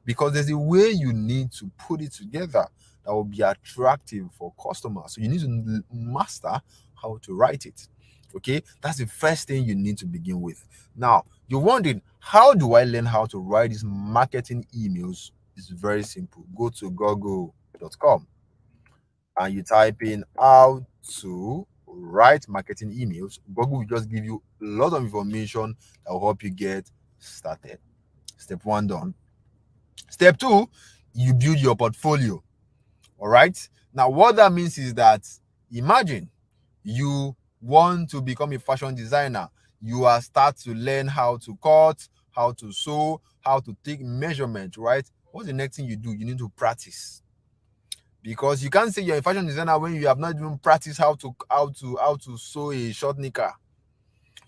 because there's a way you need to put it together that will be attractive for customers. So you need to master how to write it. Okay, that's the first thing you need to begin with. Now, you're wondering, how do I learn how to write these marketing emails? It's very simple. Go to google.com and you type in how to write marketing emails. Google will just give you a lot of information that will help you get started. Step 1 done. Step 2, you build your portfolio. All right. Now, what that means is that, imagine you want to become a fashion designer. You are start to learn how to cut, how to sew, how to take measurement, right? What's the next thing you do? You need to practice, because you can't say you're a fashion designer when you have not even practiced how to sew a short knicker.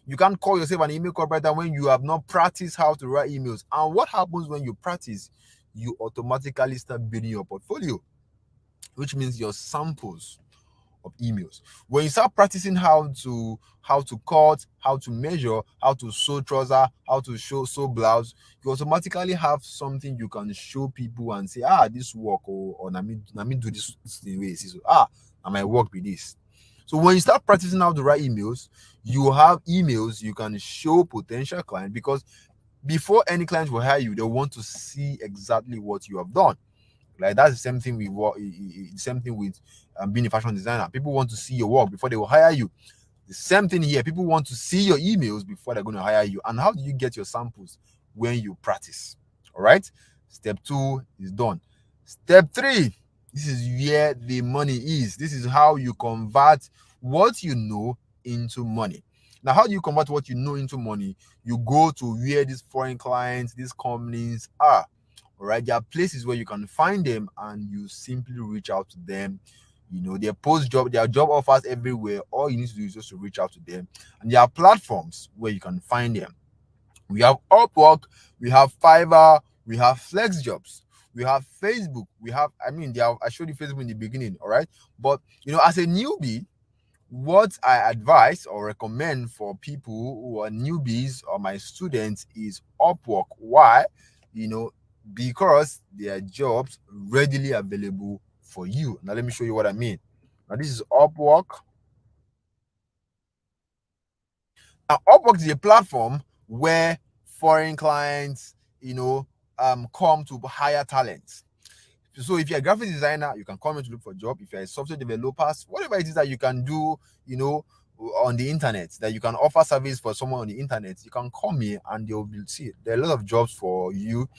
You can't call yourself an email copywriter when you have not practiced how to write emails. And what happens when you practice? You automatically start building your portfolio, which means your samples of emails. When you start practicing how to cut, how to measure, how to sew trouser, how to sew blouse, you automatically have something you can show people and say, this work, or let me do this the way. So I might work with this. So when you start practicing how to write emails, you have emails you can show potential clients, because before any client will hire you, they want to see exactly what you have done. Like, that's the same thing with being a fashion designer. People want to see your work before they will hire you. The same thing here. People want to see your emails before they're going to hire you. And how do you get your samples? When you practice. All right. Step 2 is done. Step 3. This is where the money is. This is how you convert what you know into money. Now, how do you convert what you know into money? You go to where these foreign clients, these companies are. All right, there are places where you can find them and you simply reach out to them. They post there are job offers everywhere. All you need to do is just to reach out to them, and there are platforms where you can find them. We have Upwork, we have Fiverr, we have FlexJobs, we have Facebook, we have, I showed you Facebook in the beginning, all right? But, as a newbie, what I advise or recommend for people who are newbies or my students is Upwork. Why? Because there are jobs readily available for you. Now, let me show you what I mean. Now, this is Upwork. Now, Upwork is a platform where foreign clients, come to hire talent. So if you're a graphic designer, you can come in to look for a job. If you're a software developer, whatever it is that you can do, on the internet, that you can offer service for someone on the internet, you can come here and they'll see there are a lot of jobs for you.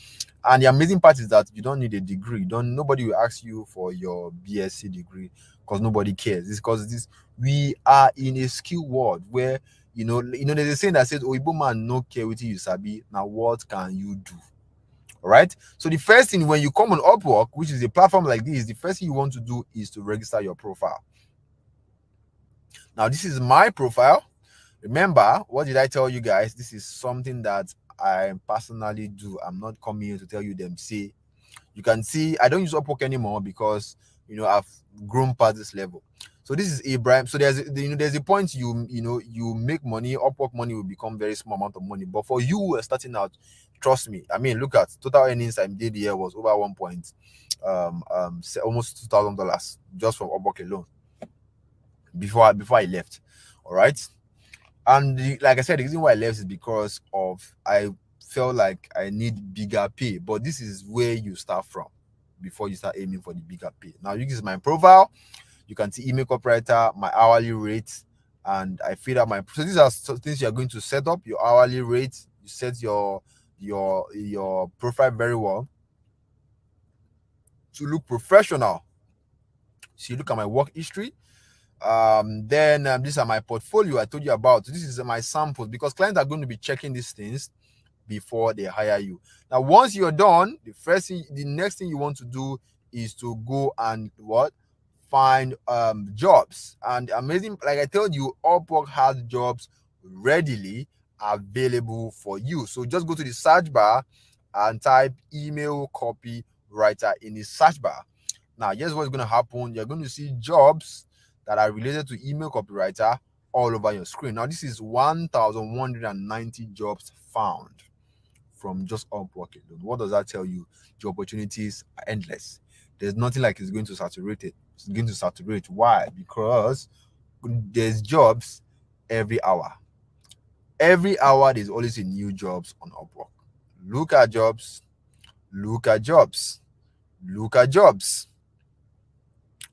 And the amazing part is that you don't need a degree. Nobody will ask you for your BSc degree because nobody cares. It's because we are in a skill world where there's a saying that says, "Oyibo man no care what you sabi. Now what can you do?" All right. So the first thing when you come on Upwork, which is a platform like this, the first thing you want to do is to register your profile. Now, this is my profile. Remember, what did I tell you guys? This is something that I personally do. I'm not coming here to tell you them. See, you can see I don't use Upwork anymore because I've grown past this level. So this is Abraham. So there's a point you make money. Upwork money will become very small amount of money. But for you who are starting out, trust me. I mean, look at total earnings I did here was over almost $2,000 just from Upwork alone before I left. All right. And like I said, the reason why I left is because of I felt like I need bigger pay. But this is where you start from before you start aiming for the bigger pay. Now, this is my profile. You can see email copywriter, my hourly rate, and I feed out so these are things you are going to set up. Your hourly rate, you set your profile very well to look professional. So you look at my work history. Then these are my portfolio I told you about. This is my samples because clients are going to be checking these things before they hire you. Now, once you're done, the next thing you want to do is to go and find jobs. And amazing, like I told you, Upwork has jobs readily available for you. So just go to the search bar and type email copywriter in the search bar. Now, here's what's going to happen. You're going to see jobs that are related to email copywriter all over your screen. Now, this is 1,190 jobs found from just Upwork alone. What does that tell you? The opportunities are endless. There's nothing like it's going to saturate it. It's going to saturate. Why? Because there's jobs every hour. Every hour, there's always a new jobs on Upwork. Look at jobs. Look at jobs. Look at jobs.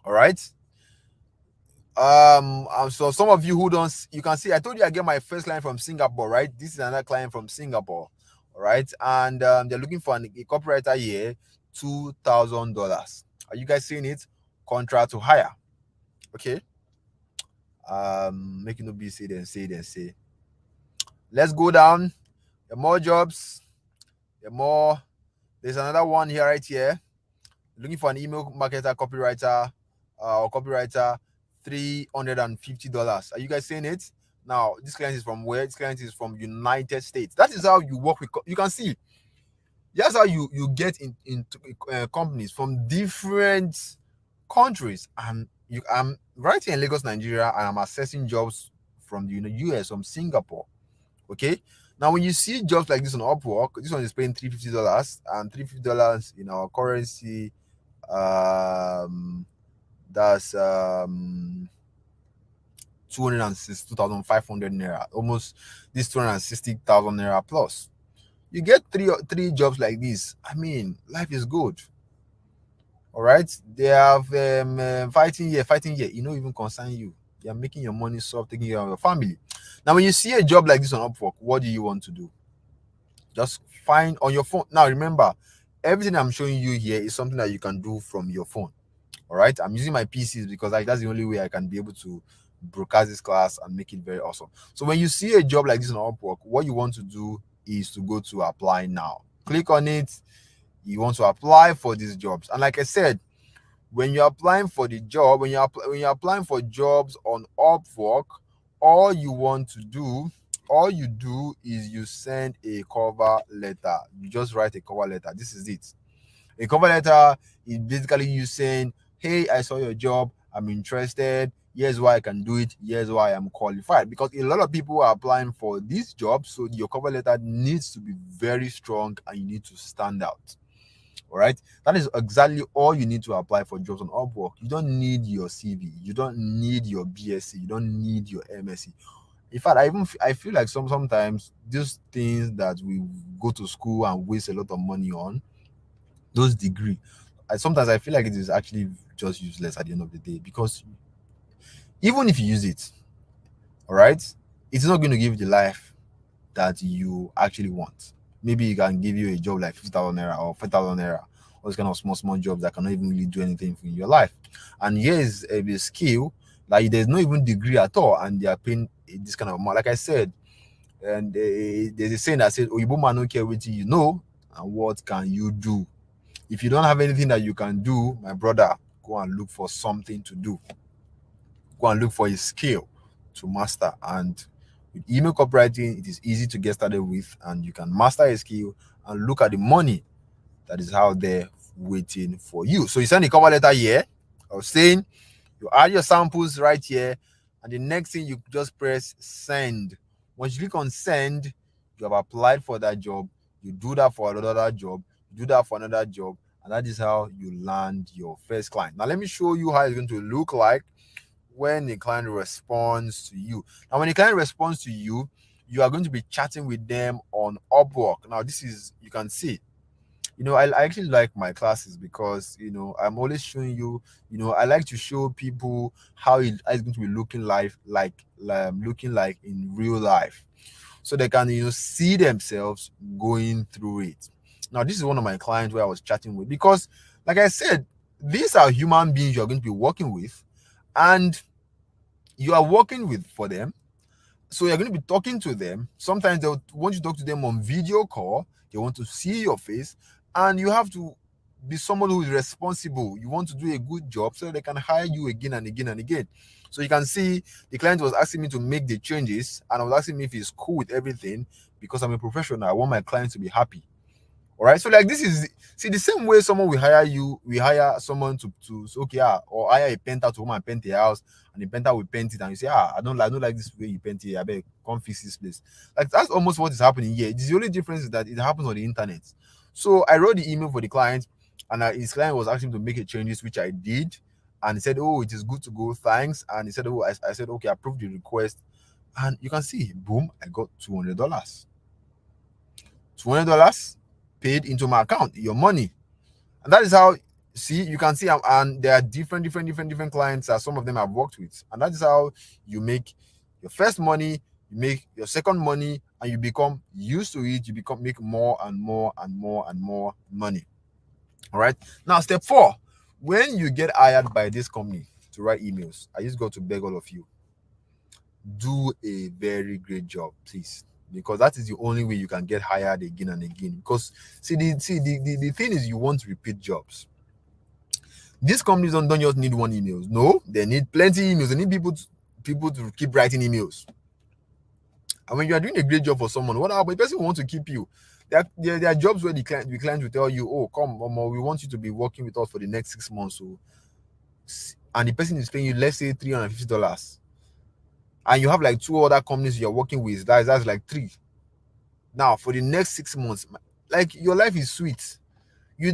All right. So some of you who don't, you can see I told you I get my first client from Singapore, right? This is another client from Singapore, all right? And they're looking for a copywriter here, $2,000. Are you guys seeing it? Contract to hire. Okay. Making no be say. Let's go down. There are more jobs. There's another one here, right here. Looking for an email marketer, copywriter, or copywriter, $350. Are you guys seeing it? Now, this client is from where? This client is from United States. That is how you work with. You can see. That's how you get into companies from different countries. And I'm right here in Lagos, Nigeria, and I'm assessing jobs from the US, from Singapore. Okay. Now, when you see jobs like this on Upwork, this one is paying $350, and $350 in our currency, that's 262,500 naira, almost this 260,000 naira plus. You get three jobs like this. I mean, life is good. All right, they have fighting here. You know, even concern you. They are making your money, so taking care of your family. Now, when you see a job like this on Upwork, what do you want to do? Just find on your phone. Now, remember, everything I'm showing you here is something that you can do from your phone. All right, I'm using my PCs because that's the only way I can be able to broadcast this class and make it very awesome. So when you see a job like this on Upwork, what you want to do is to go to apply now. Click on it. You want to apply for these jobs. And like I said, when you're applying for the job, when you're applying for jobs on Upwork, all you want to do, all you do is you send a cover letter. You just write a cover letter. This is it. A cover letter is basically you saying, hey, I saw your job, I'm interested, here's why I can do it, here's why I'm qualified. Because a lot of people are applying for these jobs, so your cover letter needs to be very strong and you need to stand out. All right, that is exactly all you need to apply for jobs on Upwork. You don't need your CV, you don't need your BSc, you don't need your MSc. In fact, I feel like sometimes these things that we go to school and waste a lot of money on, those degree, sometimes I feel like it is actually just useless at the end of the day, because even if you use it, all right, it's not going to give you the life that you actually want. Maybe it can give you a job like 50,000 naira or 5,000 naira, or those kind of small jobs that cannot even really do anything for your life. And here is a skill like there's no even degree at all, and they are paying this kind of amount. Like I said, and there's a saying that says, "Oyibo man don't care what you know, and what can you do." If you don't have anything that you can do, my brother, go and look for something to do. Go and look for a skill to master. And with email copywriting, it is easy to get started with, and you can master a skill and look at the money that is out there waiting for you. So you send a cover letter here. I was saying you add your samples right here, and the next thing you just press send. Once you click on send, you have applied for that job. You do that for another job, you do that for another job, and that is how you land your first client. Now let me show you how it's going to look like when the client responds to you. Now when the client responds to you, you are going to be chatting with them on Upwork. Now this is, you can see, I actually like my classes because I'm always showing you, I like to show people how it's going to be looking looking like in real life, so they can see themselves going through it. Now this is one of my clients where I was chatting with, because like I said, these are human beings you're going to be working with, and you are working with for them. So you're going to be talking to them. Sometimes they'll want you to talk to them on video call. They want to see your face, and you have to be someone who is responsible. You want to do a good job so they can hire you again and again and again. So you can see the client was asking me to make the changes, and I was asking me if he's cool with everything, because I'm a professional. I want my clients to be happy. All right. So like this is, see, the same way someone will hire you, we hire someone to okay, or hire a painter to come and paint a house, and the painter will paint it, and you say, I don't like this way you paint it. I beg, come fix this place. Like that's almost what is happening here. The only difference is that it happens on the internet. So I wrote the email for the client, and his client was asking to make a changes, which I did, and he said, "Oh, it is good to go, thanks." And he said, "Oh," I said, "Okay, approve the request," and you can see, boom, I got $200. $200 paid into my account, your money. And that is how, see, you can see, and there are different clients that some of them I've worked with, and that is how you make your first money, you make your second money, and you become used to it. You make more and more and more and more money. All right, now step 4, when you get hired by this company to write emails, I just got to beg all of you, do a very great job, please, because that is the only way you can get hired again and again. Because the thing is, you want repeat jobs. These companies don't just need one emails. No, they need plenty emails. They need people to keep writing emails. And when you are doing a great job for someone, what about the person who wants to keep you? There are jobs where the client will tell you, "Oh, come, we want you to be working with us for the next 6 months." So, and the person is paying you, let's say, $350, and you have like 2 other companies you're working with. That's like 3. Now for the next 6 months, like, your life is sweet. They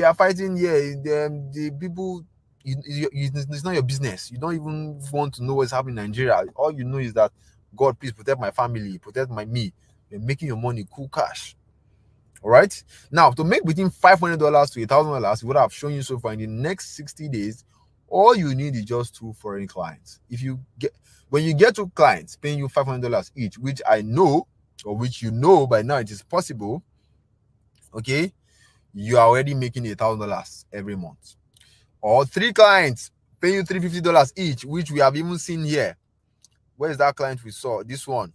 are fighting here. The people, it's not your business. You don't even want to know what's happening in Nigeria. All you know is that, God, please protect my family, protect me. You're making your money, cool cash. All right. Now, to make between $500 to $1,000, what I've shown you so far, in the next 60 days, all you need is just 2 foreign clients. When you get 2 clients paying you $500 each, which I know, or which by now, it is possible. Okay, you are already making $1,000 every month. Or 3 clients paying you $350 each, which we have even seen here. Where is that client we saw? This one.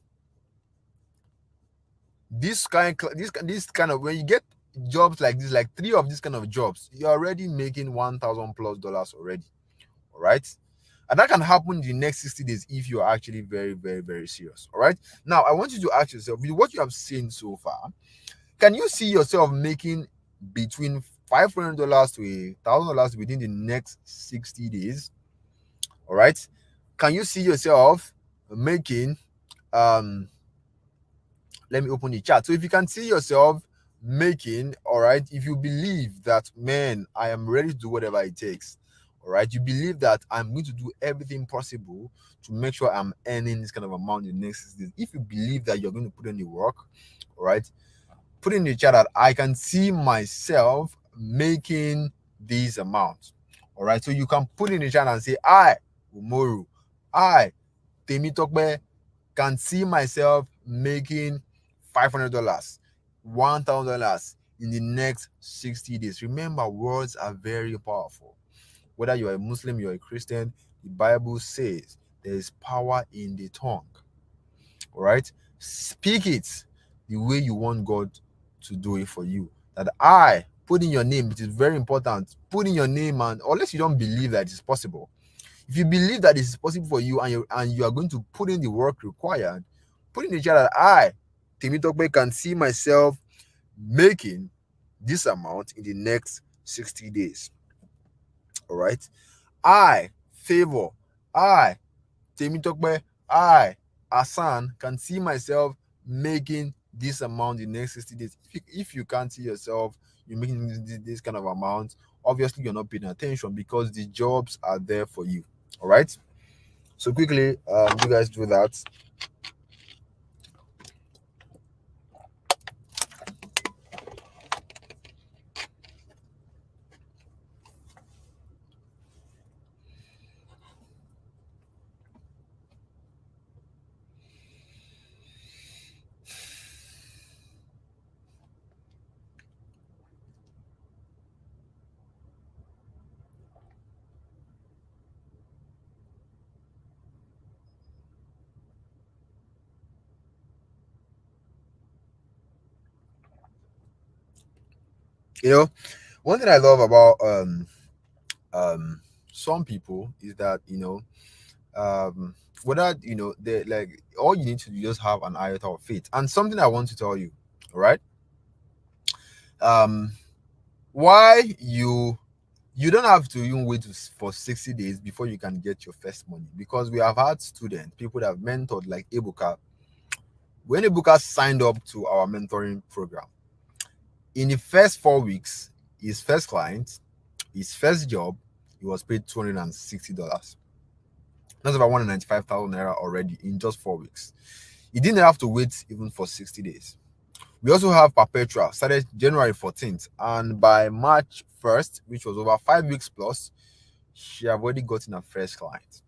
This kind of, when you get jobs like this, like three of these kind of jobs, you're already making $1,000+ already. All right. And that can happen in the next 60 days if you're actually very, very, very serious. All right. Now, I want you to ask yourself, with what you have seen so far, can you see yourself making between $500 to $1,000 within the next 60 days? All right. Can you see yourself making, let me open the chat. So if you can see yourself making, all right, if you believe that, man, I am ready to do whatever it takes, all right, you believe that I'm going to do everything possible to make sure I'm earning this kind of amount in the next 6 days. If you believe that you're going to put in the work, all right, put in the chat that I can see myself making these amounts. All right, so you can put in the chat and say, I, Umoru, I, Temitokbe, can see myself making $500, $1,000 in the next 60 days. Remember, words are very powerful. Whether you're a Muslim, you're a Christian, the Bible says there is power in the tongue. All right, speak it the way you want God to do it for you. That I put in your name, it is very important. Put in your name, and unless you don't believe that it's possible. If you believe that it is possible for you, and you are going to put in the work required, put in the chat that I, Temitokbe, can see myself making this amount in the next 60 days. All right. I, Favor, I, Temitokbe, I, Asan, can see myself making this amount in the next 60 days. If you can't see yourself, you're making this kind of amount, obviously you're not paying attention, because the jobs are there for you. All right. So quickly, you guys do that. You know, one thing I love about some people is that, whether they like, all you need to do is just have an iota of faith. And something I want to tell you, all right, why you don't have to even wait for 60 days before you can get your first money, because we have had students, people that have mentored, like Ebuka. When Ebuka signed up to our mentoring program, in the first 4 weeks, his first client, his first job, he was paid $260. That's about 195,000 naira already in just 4 weeks. He didn't have to wait even for 60 days. We also have Perpetua, started January 14th, and by March 1st, which was over 5 weeks plus, she have already gotten her first client.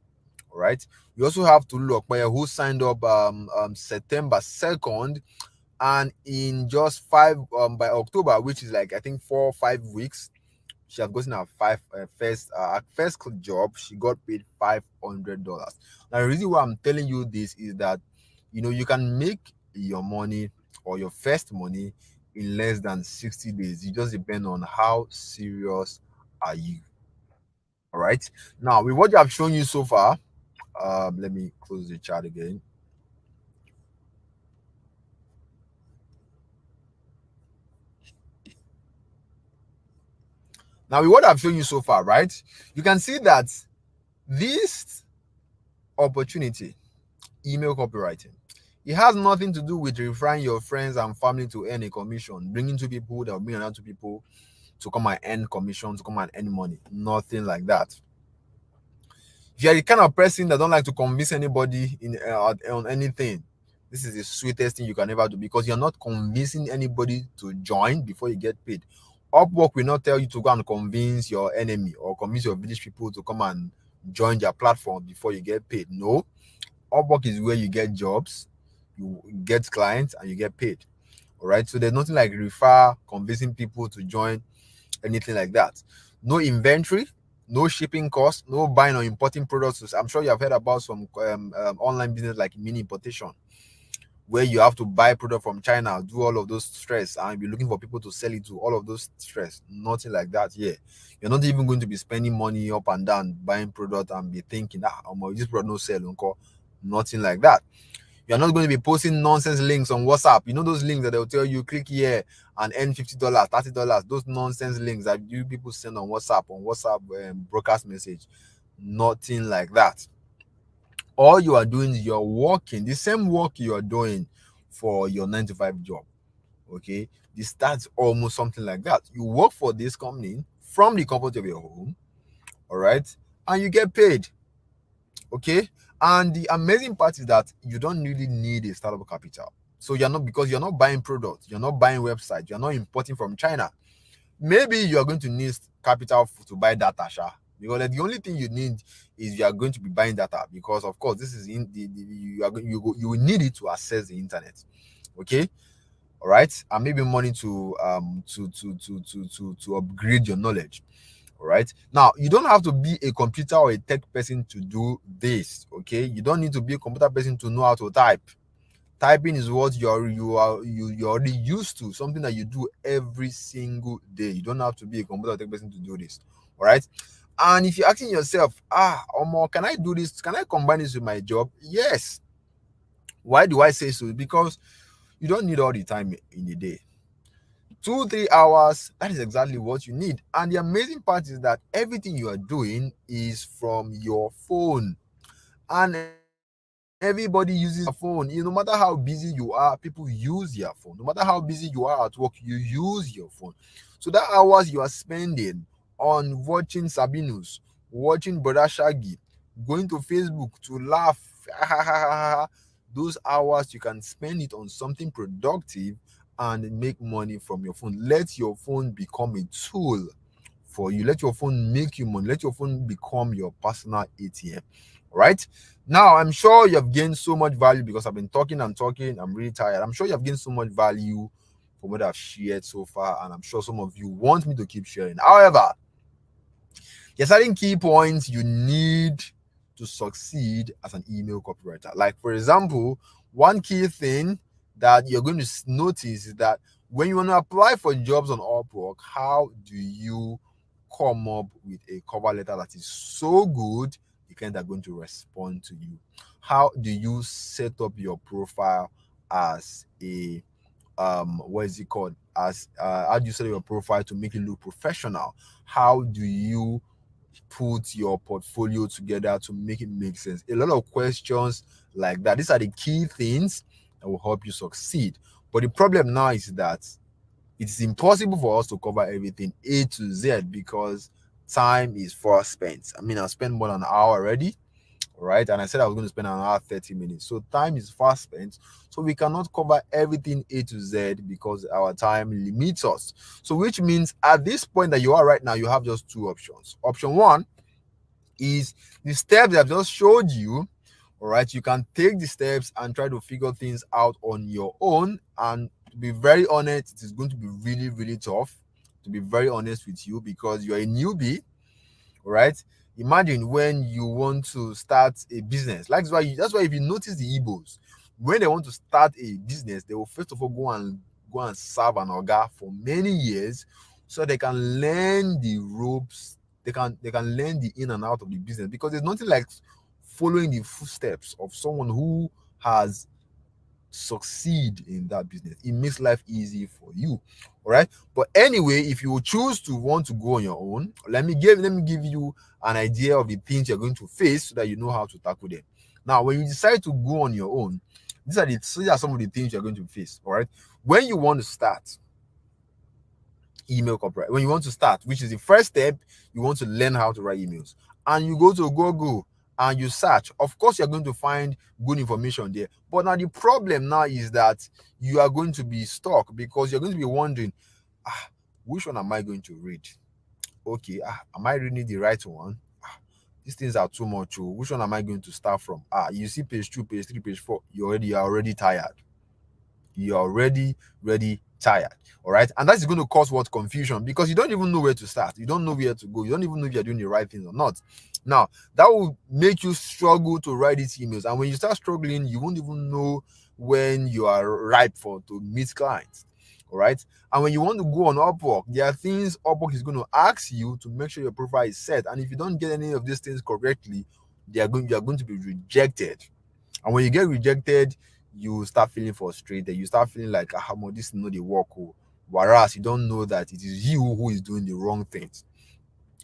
All right. We also have Tulu Okpeye, who signed up September 2nd, and in just by October, which is like I think 4 or 5 weeks, she has gotten her first job. She got paid $500. Now, the reason why I'm telling you this is that you can make your money or your first money in less than 60 days. It just depends on how serious are you. All right. Now, with what I've shown you so far, let me close the chat again. Now, with what I've shown you so far, right, you can see that this opportunity, email copywriting, it has nothing to do with referring your friends and family to earn a commission, bringing two people that will bring another two people to come and earn commission, to come and earn money. Nothing like that. If you're the kind of person that don't like to convince anybody on anything, this is the sweetest thing you can ever do, because you're not convincing anybody to join before you get paid. Upwork will not tell you to go and convince your enemy or convince your village people to come and join their platform before you get paid. No. Upwork is where you get jobs, you get clients, and you get paid. All right. So there's nothing like refer, convincing people to join, anything like that. No inventory, no shipping costs, no buying or importing products. I'm sure you have heard about some online business like mini importation, where you have to buy product from China, do all of those stress, and be looking for people to sell it to, all of those stress. Nothing like that here. You're not even going to be spending money up and down buying product and be thinking, this product no sell, uncle. Nothing like that. You're not going to be posting nonsense links on WhatsApp. You know those links that they'll tell you click here and earn $50, $30. Those nonsense links that you people send on WhatsApp broadcast message. Nothing like that. All you are doing is you're working the same work you are doing for your 9 to 5 job. Okay, this starts almost something like that. You work for this company from the comfort of your home, all right, and you get paid. Okay, and the amazing part is that you don't really need a startup capital. So because you're not buying products, you're not buying websites, you're not importing from China. Maybe you are going to need capital to buy data, because the only thing you need is you are going to be buying data, because of course this is you will need it to access the internet. Okay, all right, and maybe money to upgrade your knowledge. All right, now you don't have to be a computer or a tech person to do this. Okay, you don't need to be a computer person to know how to type. Typing is what you're already used to, something that you do every single day. You don't have to be a computer or tech person to do this. All right, and if you're asking yourself, can I do this, can I combine this with my job? Yes. Why do I say so? Because you don't need all the time in a day. 2-3 hours, that is exactly what you need. And the amazing part is that everything you are doing is from your phone, and everybody uses a phone. No matter how busy you are, people use your phone. No matter how busy you are at work, you use your phone. So that hours you are spending on watching Sabinus, watching Brother Shaggy, going to Facebook to laugh, those hours you can spend it on something productive and make money from your phone. Let your phone become a tool for you. Let your phone make you money. Let your phone become your personal ATM. Right now, I'm sure you have gained so much value, because I've been talking and talking. I'm really tired. I'm sure you have gained so much value from what I've shared so far, and I'm sure some of you want me to keep sharing. However, there are certain key points you need to succeed as an email copywriter. Like, for example, one key thing that you're going to notice is that when you want to apply for jobs on Upwork, how do you come up with a cover letter that is so good the clients are going to respond to you? How do you set up your profile as a what is it called, as how do you set up your profile to make it look professional? How do you put your portfolio together to make it make sense? A lot of questions like that. These are the key things that will help you succeed. But the problem now is that it's impossible for us to cover everything A to Z, because time is fast spent. I mean, I spent more than an hour already, right? And I said I was going to spend an hour 30 minutes. So time is fast spent. So we cannot cover everything A to Z because our time limits us. So which means at this point that you are right now, you have just two options. Option one is the steps that I've just showed you. All right, you can take the steps and try to figure things out on your own. And to be very honest, it is going to be really, really tough, to be very honest with you, because you're a newbie. All right, imagine when you want to start a business. That's why if you notice the Igbos, when they want to start a business, they will first of all go and serve an oga for many years, so they can learn the ropes. They can learn the in and out of the business, because there's nothing like following the footsteps of someone who has succeed in that business. It makes life easy for you. All right, but anyway, if you choose to want to go on your own, let me give you an idea of the things you're going to face, so that you know how to tackle them. Now, when you decide to go on your own, these are some of the things you're going to face. All right, when you want to start email copyright, when you want to start, which is the first step, you want to learn how to write emails, and you go to Google and you search. Of course, you're going to find good information there. But now the problem now is that you are going to be stuck, because you're going to be wondering, which one am I going to read? Okay, am I reading the right one? These things are too much. Which one am I going to start from? You see page 2, page 3, page 4. You're already tired. You're already tired. All right, and that's going to cause what? Confusion, because you don't even know where to start. You don't know where to go. You don't even know if you're doing the right thing or not. Now, that will make you struggle to write these emails, and when you start struggling, you won't even know when you are ripe for to meet clients. All right. And when you want to go on Upwork, there are things Upwork is going to ask you to make sure your profile is set. And if you don't get any of these things correctly, you are going to be rejected. And when you get rejected, you start feeling frustrated. You start feeling like, ah, this is not the work. Oh. Whereas you don't know that it is you who is doing the wrong things.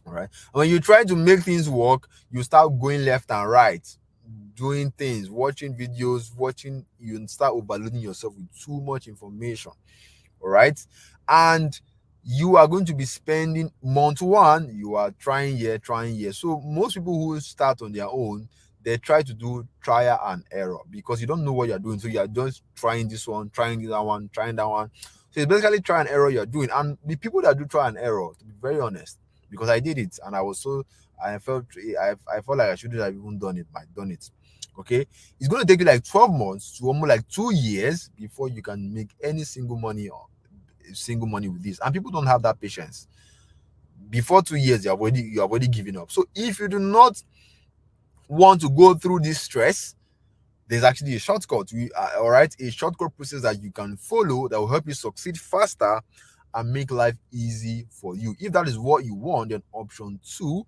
All right. And when you try to make things work, you start going left and right, doing things, watching videos, you start overloading yourself with too much information. All right. And you are going to be spending month one, you are trying here. So most people who start on their own, they try to do trial and error because you don't know what you're doing. So you're just trying this one, trying that one, trying that one. So it's basically try and error you're doing. And the people that do try and error, to be very honest, because I did it and I felt like I shouldn't have even done it. Okay, it's going to take you like 12 months to almost like 2 years before you can make any single money with this, and people don't have that patience. Before 2 years, you're already giving up. So if you do not want to go through this stress, there's actually a shortcut. All right, a shortcut process that you can follow that will help you succeed faster and make life easy for you. If that is what you want, then option 2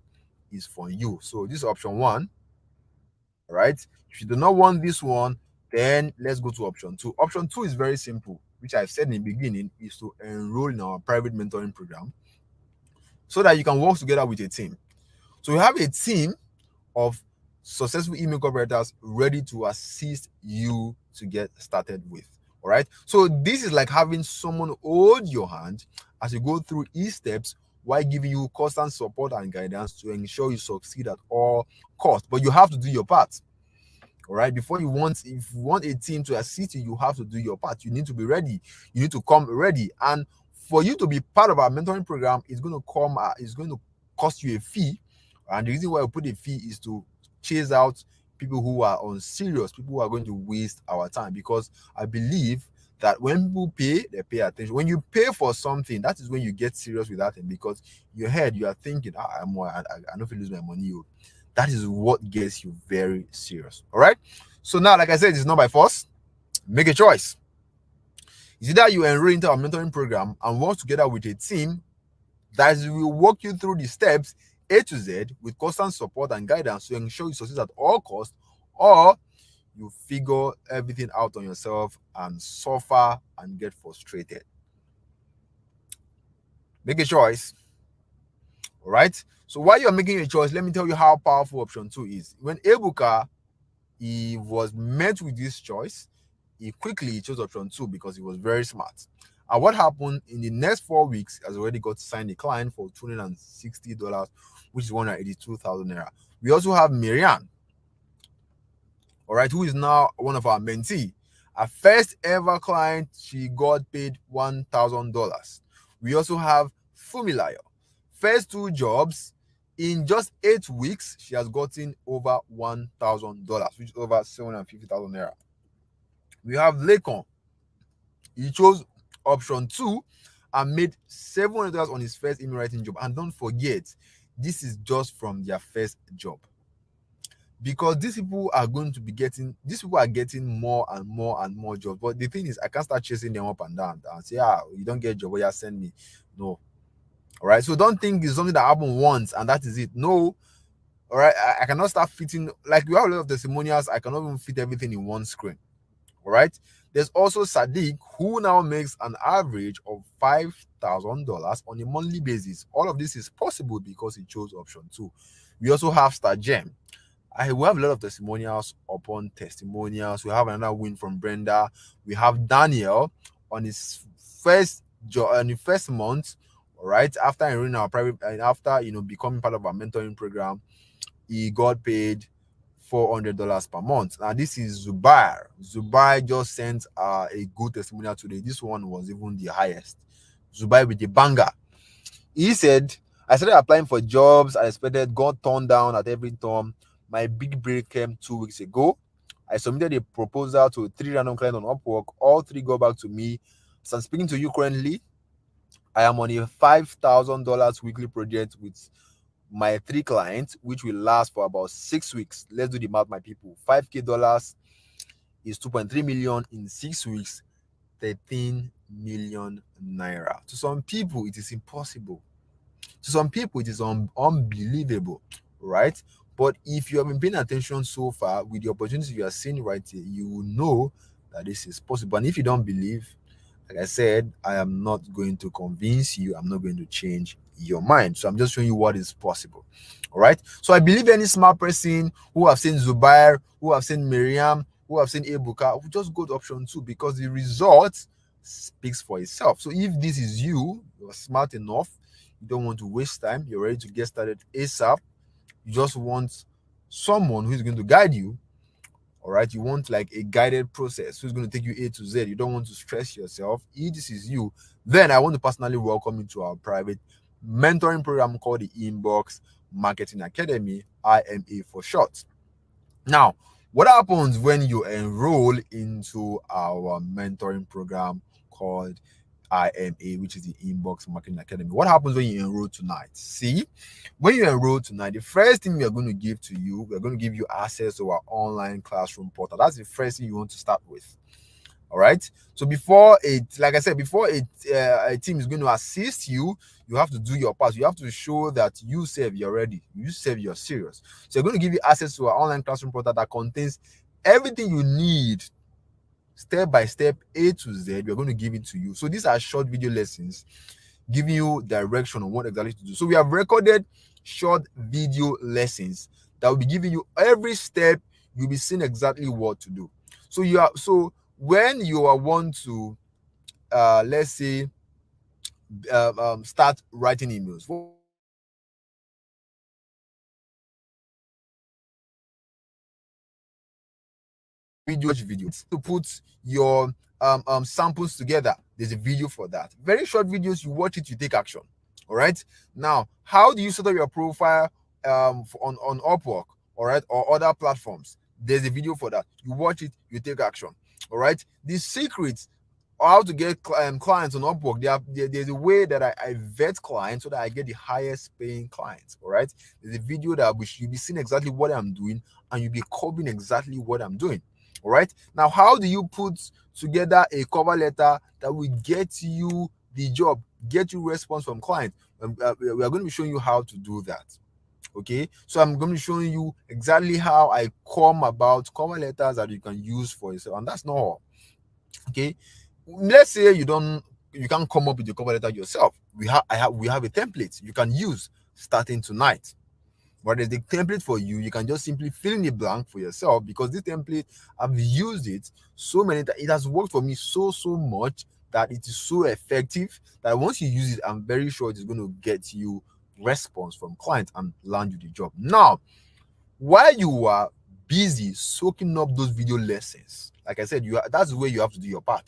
is for you. So this is option 1. All right. If you do not want this one, then let's go to option 2. Option 2 is very simple, which I've said in the beginning, is to enroll in our private mentoring program so that you can work together with a team. So we have a team of successful email copywriters ready to assist you to get started with. All right. So this is like having someone hold your hand as you go through each steps while giving you constant support and guidance to ensure you succeed at all costs. But you have to do your part. All right. If you want a team to assist you, you have to do your part. You need to be ready. You need to come ready. And for you to be part of our mentoring program, it's going to cost you a fee. And the reason why we put a fee is to chase out people who are unserious, people who are going to waste our time. Because I believe that when people pay, they pay attention. When you pay for something, that is when you get serious with that thing. Because in your head, you are thinking, I don't feel lose my money. That is what gets you very serious. All right. So now, like I said, it's not by force. Make a choice. Is either you enroll into our mentoring program and work together with a team that will walk you through the steps A to Z with constant support and guidance to ensure you succeed at all costs, or you figure everything out on yourself and suffer and get frustrated. Make a choice. All right. So while you're making a choice, let me tell you how powerful option 2 is. When Ebuka, he was met with this choice, he quickly chose option 2 because he was very smart. And what happened in the next 4 weeks, has already got to sign a client for $260, which is 182,000 naira. We also have Marianne, all right, who is now one of our mentee. Our first ever client, she got paid $1,000. We also have Fumilayo. First 2 jobs, in just 8 weeks, she has gotten over $1,000, which is over 750,000 naira. We have Lekon. He chose option 2 and made $700 on his first email writing job. And don't forget, this is just from their first job. Because these people are getting more and more jobs. But the thing is, I can't start chasing them up and down and say, you don't get a job, well, send me. No. All right. So don't think it's something that happened once and that is it. No. All right. I cannot start fitting, like we have a lot of testimonials. I cannot even fit everything in one screen. All right. There's also Sadiq, who now makes an average of $5,000 on a monthly basis. All of this is possible because he chose option 2. We also have Star Gem. We have a lot of testimonials upon testimonials. We have another win from Brenda. We have Daniel on his first job, on the first month. All right, after enrolling our private, and after becoming part of our mentoring program, he got paid $400 per month. Now this is Zubair. Zubair just sent a good testimonial today. This one was even the highest. Zubair with the banger. He said, I started applying for jobs I expected, got turned down at every turn. My big break came 2 weeks ago. I submitted a proposal to 3 random clients on Upwork. All 3 got back to me. So I'm speaking to you currently. I am on a $5,000 weekly project with my 3 clients, which will last for about 6 weeks. Let's do the math, my people. $5,000 is 2.3 million. In 6 weeks, 13 million naira. To some people, it is impossible. To some people, it is unbelievable, right? But if you have been paying attention so far with the opportunities you are seeing right here, you will know that this is possible. And if you don't believe, like I said, I am not going to convince you. I'm not going to change your mind. So I'm just showing you what is possible. All right. So I believe any smart person who have seen Zubair, who have seen Miriam, who have seen Ebuka, will just go to option two because the result speaks for itself. So if this is you, you're smart enough, you don't want to waste time, you're ready to get started ASAP, you just want someone who is going to guide you. All right, you want like a guided process who's going to take you A to Z. You don't want to stress yourself. If this is you, then I want to personally welcome you to our private mentoring program called the Inbox Marketing Academy, IMA for short. Now, what happens when you enroll into our mentoring program called IMA, which is the Inbox Marketing Academy? What happens when you enroll tonight? See, when you enroll tonight, the first thing we are going to give to you, we're going to give you access to our online classroom portal. That's the first thing you want to start with. All right. So before it, like I said, before a team is going to assist you, you have to do your part. You have to show that you serve, you're ready. You serve, you're serious. So we're going to give you access to our online classroom portal that contains everything you need, step by step, A to Z. We're going to give it to you. So these are short video lessons giving you direction on what exactly to do. So we have recorded short video lessons that will be giving you every step. You'll be seeing exactly what to do. So when you are want to let's say start writing emails, video to put your samples together, there's a video for that. Very short videos, you watch it, you take action. All right, now how do you set up your profile on Upwork, all right, or other platforms? There's a video for that. You watch it, you take action. All right, the secrets how to get clients on Upwork. There's a way that I vet clients so that I get the highest paying clients. All right, there's a video that you'll be seeing exactly what I'm doing, and you'll be copying exactly what I'm doing. All right, now how do you put together a cover letter that will get you the job, get you response from clients? We are going to be showing you how to do that. Okay, so I'm going to be showing you exactly how I come about cover letters that you can use for yourself, and that's not all. Okay, let's say you can't come up with the cover letter yourself. We have a template you can use starting tonight. What is the template for you? You can just simply fill in the blank for yourself, because this template, I've used it so many times. It has worked for me so much that it is so effective that once you use it, I'm very sure it is going to get you response from clients and land you the job. Now, while you are busy soaking up those video lessons, like I said, that's where you have to do your part.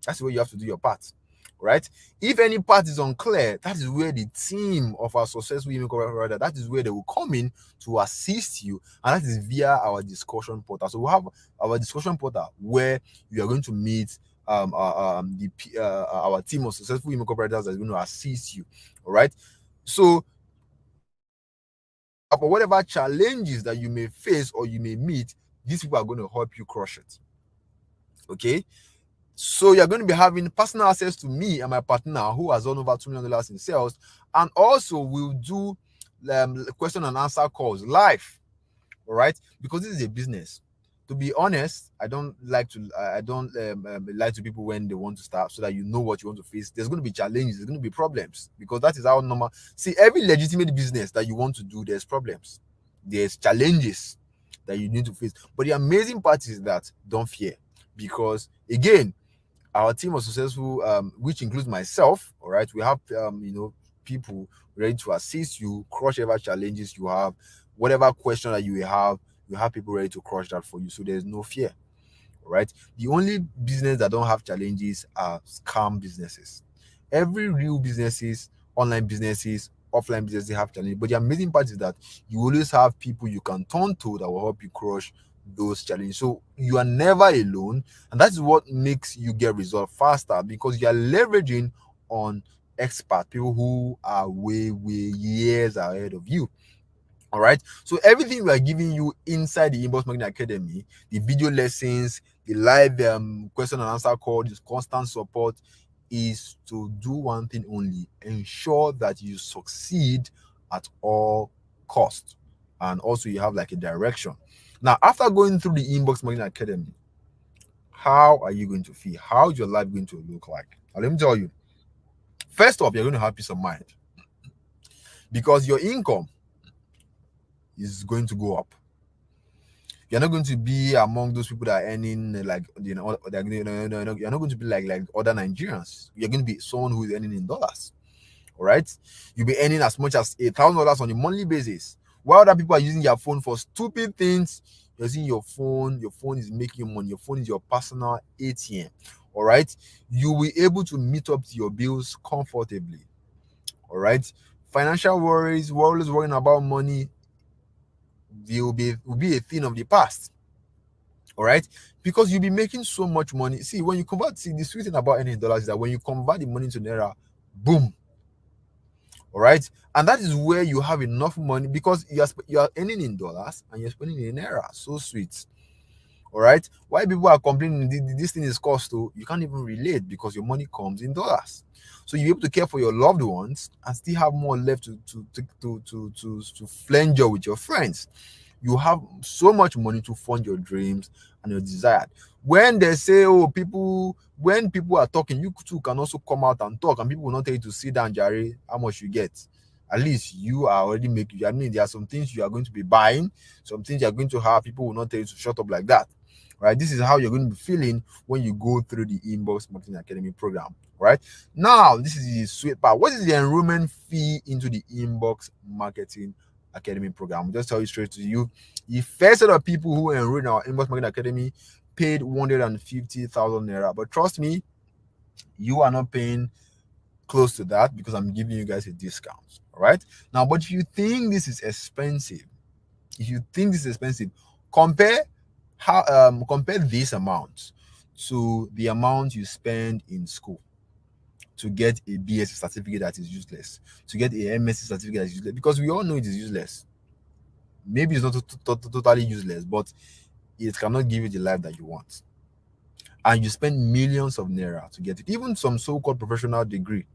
That's where you have to do your part. Right? If any part is unclear, that is where the team of our successful email copywriter, that is where they will come in to assist you, and that is via our discussion portal. So we have our discussion portal where you are going to meet our team of successful email copywriters that is going to assist you. All right. So for whatever challenges that you may face or you may meet, these people are going to help you crush it. Okay. So you're going to be having personal access to me and my partner who has done over $2 million in sales, and also we'll do question and answer calls live. All right, because this is a business. To be honest, I don't lie to people when they want to start, so that you know what you want to face. There's going to be challenges, there's going to be problems, because that is how normal. See, every legitimate business that you want to do, there's problems, there's challenges that you need to face. But the amazing part is that don't fear, because again, our team was successful, which includes myself. All right, we have people ready to assist you, crush whatever challenges you have, whatever question that you have. You have people ready to crush that for you, so there's no fear. All right, the only business that don't have challenges are scam businesses. Every real businesses, online businesses, offline businesses have challenges, but the amazing part is that you always have people you can turn to that will help you crush those challenges. So you are never alone, and that's what makes you get results faster, because you are leveraging on expert people who are way years ahead of you. All right. So everything we are giving you inside the Inbox Marketing Academy, the video lessons, the live question and answer call, this constant support, is to do one thing only: ensure that you succeed at all costs, and also you have like a direction. Now, after going through the Inbox Marketing Academy, how are you going to feel? How is your life going to look like? Now, let me tell you. First off, you're going to have peace of mind because your income is going to go up. You're not going to be among those people that are earning you're not going to be like other Nigerians. You're going to be someone who is earning in dollars. All right, you'll be earning as much as $1,000 on a monthly basis. While other people are using your phone for stupid things, you're using your phone. Your phone is making you money. Your phone is your personal ATM. All right, you will be able to meet up to your bills comfortably. All right, financial worries, we're always worrying about money, will be a thing of the past. All right, because you'll be making so much money. See, when you convert, see, the sweet thing about any dollars is that when you convert the money to naira, boom. All right, and that is where you have enough money because you are earning in dollars and you're spending in naira. So sweet. All right, why people are complaining this thing is cost, though, you can't even relate because your money comes in dollars. So you're able to care for your loved ones and still have more left to flenjo with your friends. You have so much money to fund your dreams and your desire. When they say, oh, when people are talking, you too can also come out and talk, and people will not tell you to sit down, Jerry, how much you get. At least you are already making, I mean, there are some things you are going to be buying, some things you are going to have. People will not tell you to shut up like that. Right? This is how you're going to be feeling when you go through the Inbox Marketing Academy program. Right? Now, this is the sweet part. What is the enrollment fee into the Inbox Marketing Academy program? I'll just tell you straight to you. The first set of people who enrolled in our Inbox Marketing Academy paid 150,000 naira. But trust me, you are not paying close to that because I'm giving you guys a discount. All right. Now, but if you think this is expensive, compare compare this amount to the amount you spend in school to get a BSc certificate that is useless, to get a MSc certificate that is useless, because we all know it is useless. Maybe it's not totally useless, but it cannot give you the life that you want. And you spend millions of naira to get it. Even some so-called professional degree,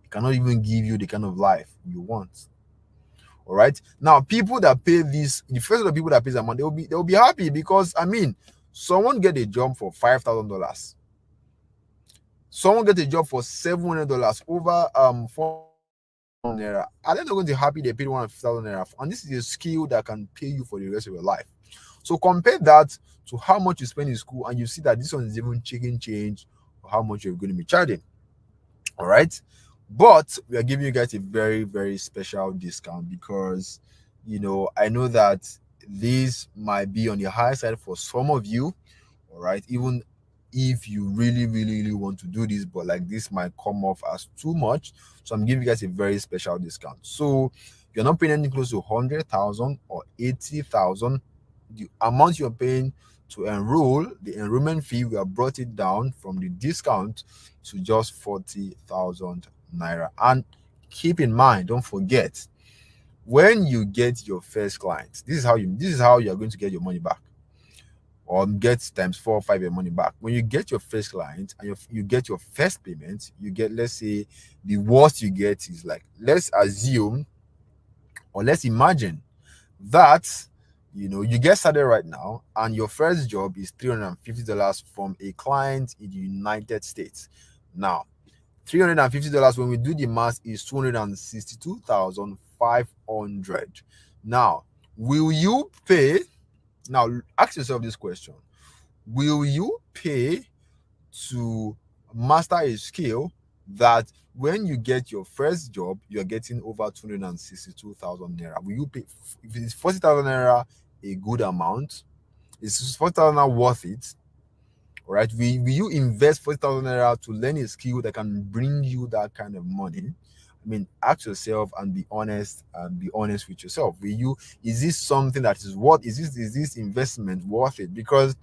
it cannot even give you the kind of life you want. All right. Now, people that pay this, the first of the people that pay the amount, they'll be happy because, I mean, someone get a job for $5,000. Someone get a job for $700 over 4 naira. Are they not going to be happy they paid 150,000 naira? And this is a skill that can pay you for the rest of your life. So compare that to how much you spend in school, and you see that this one is even chicken change or how much you're going to be charging. All right. But we are giving you guys a very, very special discount because, I know that this might be on the high side for some of you. All right. Even if you really, really, really want to do this, but like this might come off as too much. So I'm giving you guys a very special discount. So you're not paying anything close to 100,000 or 80,000. The amount you're paying to enroll, the enrollment fee, we have brought it down from the discount to just 40,000 naira. And keep in mind, don't forget, when you get your first client, this is how you are going to get your money back, or get times 4 or 5 your money back. When you get your first client and you get your first payment, you get, let's say, the worst you get is like, let's assume or let's imagine that you get started right now and your first job is $350 from a client in the United States. Now, $350, when we do the math, is 262,500. Now, will you pay? Now, ask yourself this question: will you pay to master a skill that when you get your first job, you're getting over 262,000 naira? Will you pay? If it's 40,000 naira a good amount? Is 40,000 naira worth it? All right. Will you invest 40,000 naira to learn a skill that can bring you that kind of money? I mean, ask yourself and be honest with yourself. Is this something that is worth? Is this investment worth it? Because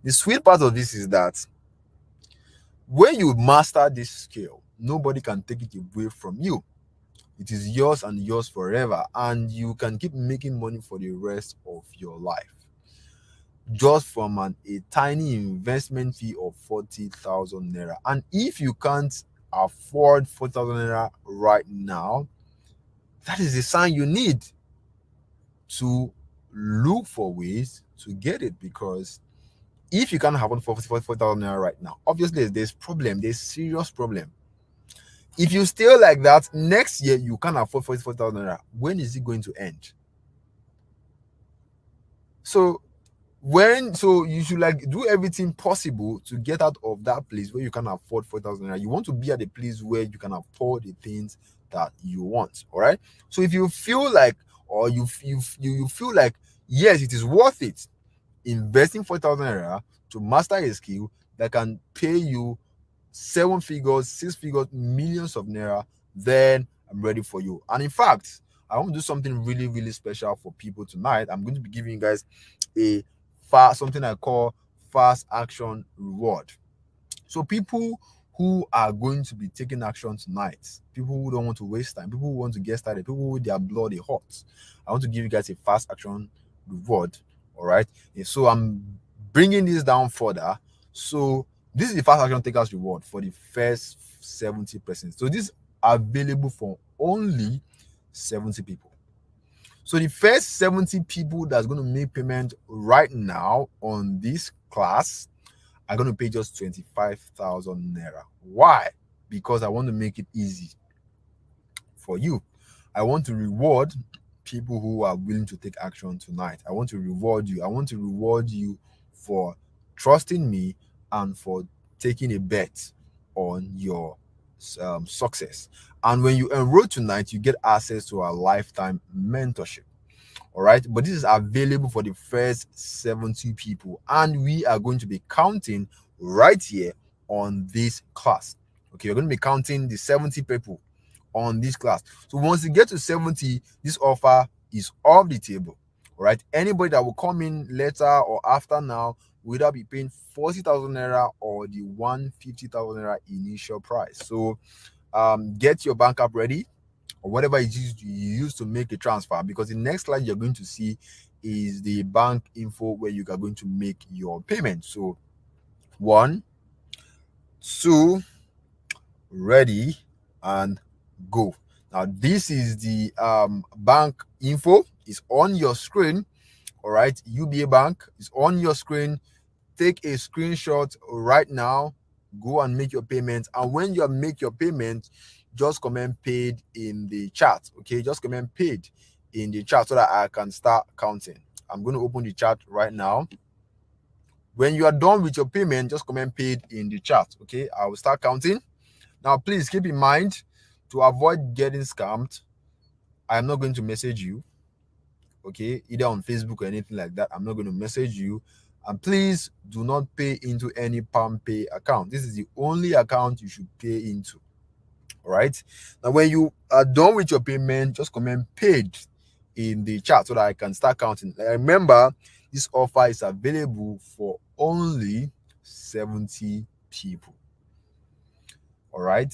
the sweet part of this is that when you master this skill, nobody can take it away from you. It is yours and yours forever, and you can keep making money for the rest of your life just from a tiny investment fee of 40,000 naira. And if you can't afford 40,000 naira right now, that is a sign you need to look for ways to get it. Because if you can't afford 40,000 naira right now, obviously there's problem, there's serious problem. If you stay like that, next year you can't afford 44,000 naira. When is it going to end? So you should like do everything possible to get out of that place where you can afford 4,000 naira. You want to be at a place where you can afford the things that you want. All right. So if you feel like, or you feel like, yes, it is worth it investing 4,000 naira to master a skill that can pay you 7 figures, 6 figures, millions of naira, then I'm ready for you. And in fact, I want to do something really, really special for people tonight. I'm going to be giving you guys a something I call fast action reward. So people who are going to be taking action tonight, people who don't want to waste time, people who want to get started, people who their blood is hot, I want to give you guys a fast action reward. All right. So I'm bringing this down further. So this is the fast action takers reward for the first 70%. So this is available for only 70 people. So the first 70 people that's going to make payment right now on this class are going to pay just 25,000 naira. Why? Because I want to make it easy for you. I want to reward people who are willing to take action tonight. I want to reward you. I want to reward you for trusting me and for taking a bet on your success. And when you enroll tonight, you get access to our lifetime mentorship. All right, but this is available for the first 70 people, and we are going to be counting right here on this class. Okay, we're going to be counting the 70 people on this class. So once you get to 70, this offer is off the table. All right, anybody that will come in later or after now will either be paying 40,000 naira or the 150,000 naira initial price. So get your bank app ready, or whatever it is you use to make a transfer, because the next slide you're going to see is the bank info where you are going to make your payment. So 1, 2, ready, and go. Now this is the bank info. It's on your screen. All right, UBA Bank is on your screen. Take a screenshot right now, go and make your payment. And when you make your payment, just comment paid in the chat. Okay, just comment paid in the chat so that I can start counting. I'm going to open the chat right now. When you are done with your payment, just comment paid in the chat. Okay, I will start counting. Now please keep in mind, to avoid getting scammed, I am not going to message you, okay, either on Facebook or anything like that. I'm not going to message you. And please do not pay into any PalmPay account. This is the only account you should pay into. All right. Now, when you are done with your payment, just comment paid in the chat so that I can start counting. Remember, this offer is available for only 70 people. All right.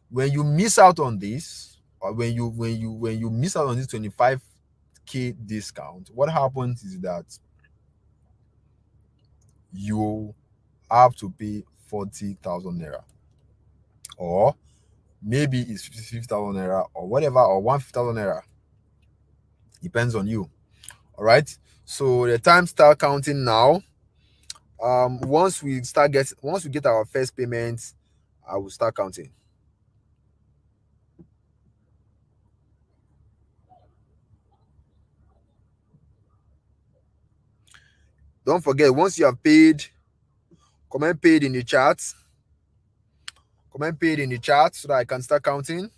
When you miss out on this, or when you miss out on this 25K discount, what happens is that you have to pay 40,000 naira, or maybe it's 50,000 naira, or whatever, or 150,000 naira. Depends on you. All right. So the time start counting now. Once we get our first payment, I will start counting. Don't forget, once you have paid, comment paid in the chat. Comment paid in the chat so that I can start counting.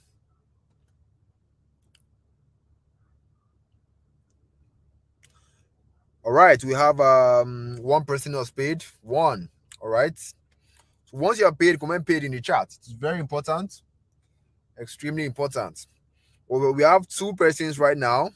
All right, we have one person was paid. One. All right. So once you are paid, comment paid in the chat. It's very important. Extremely important. Well, we have 2 persons right now.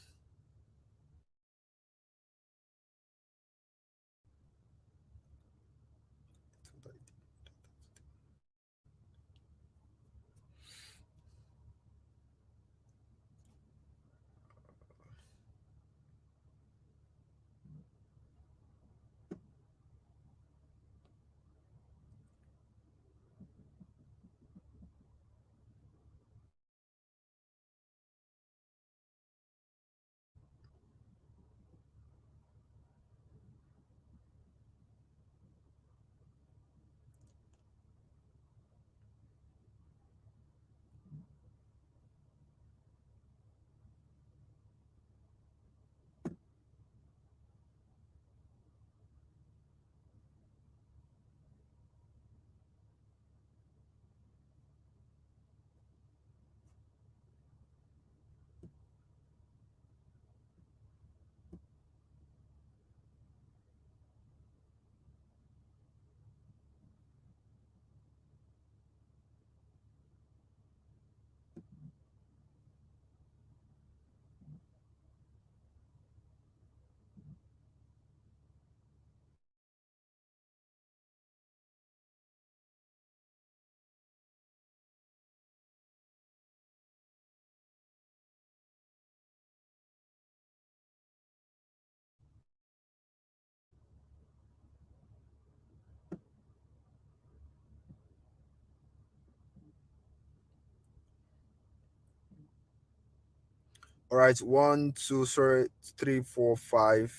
All right, one, two, sorry, three, four, five,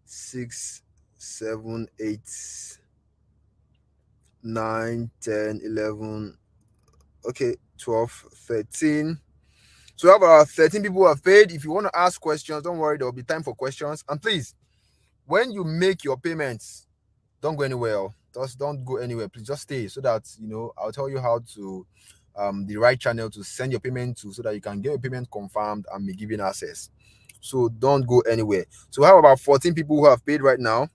six, seven, eight, 9, 10, 11. Okay, 12, 13. So we have about 13 people who have paid. If you want to ask questions, don't worry, there will be time for questions. And please, when you make your payments, don't go anywhere. Just don't go anywhere. Please just stay so that I'll tell you how to the right channel to send your payment to so that you can get your payment confirmed and be given access. So don't go anywhere. So we have about 14 people who have paid right now.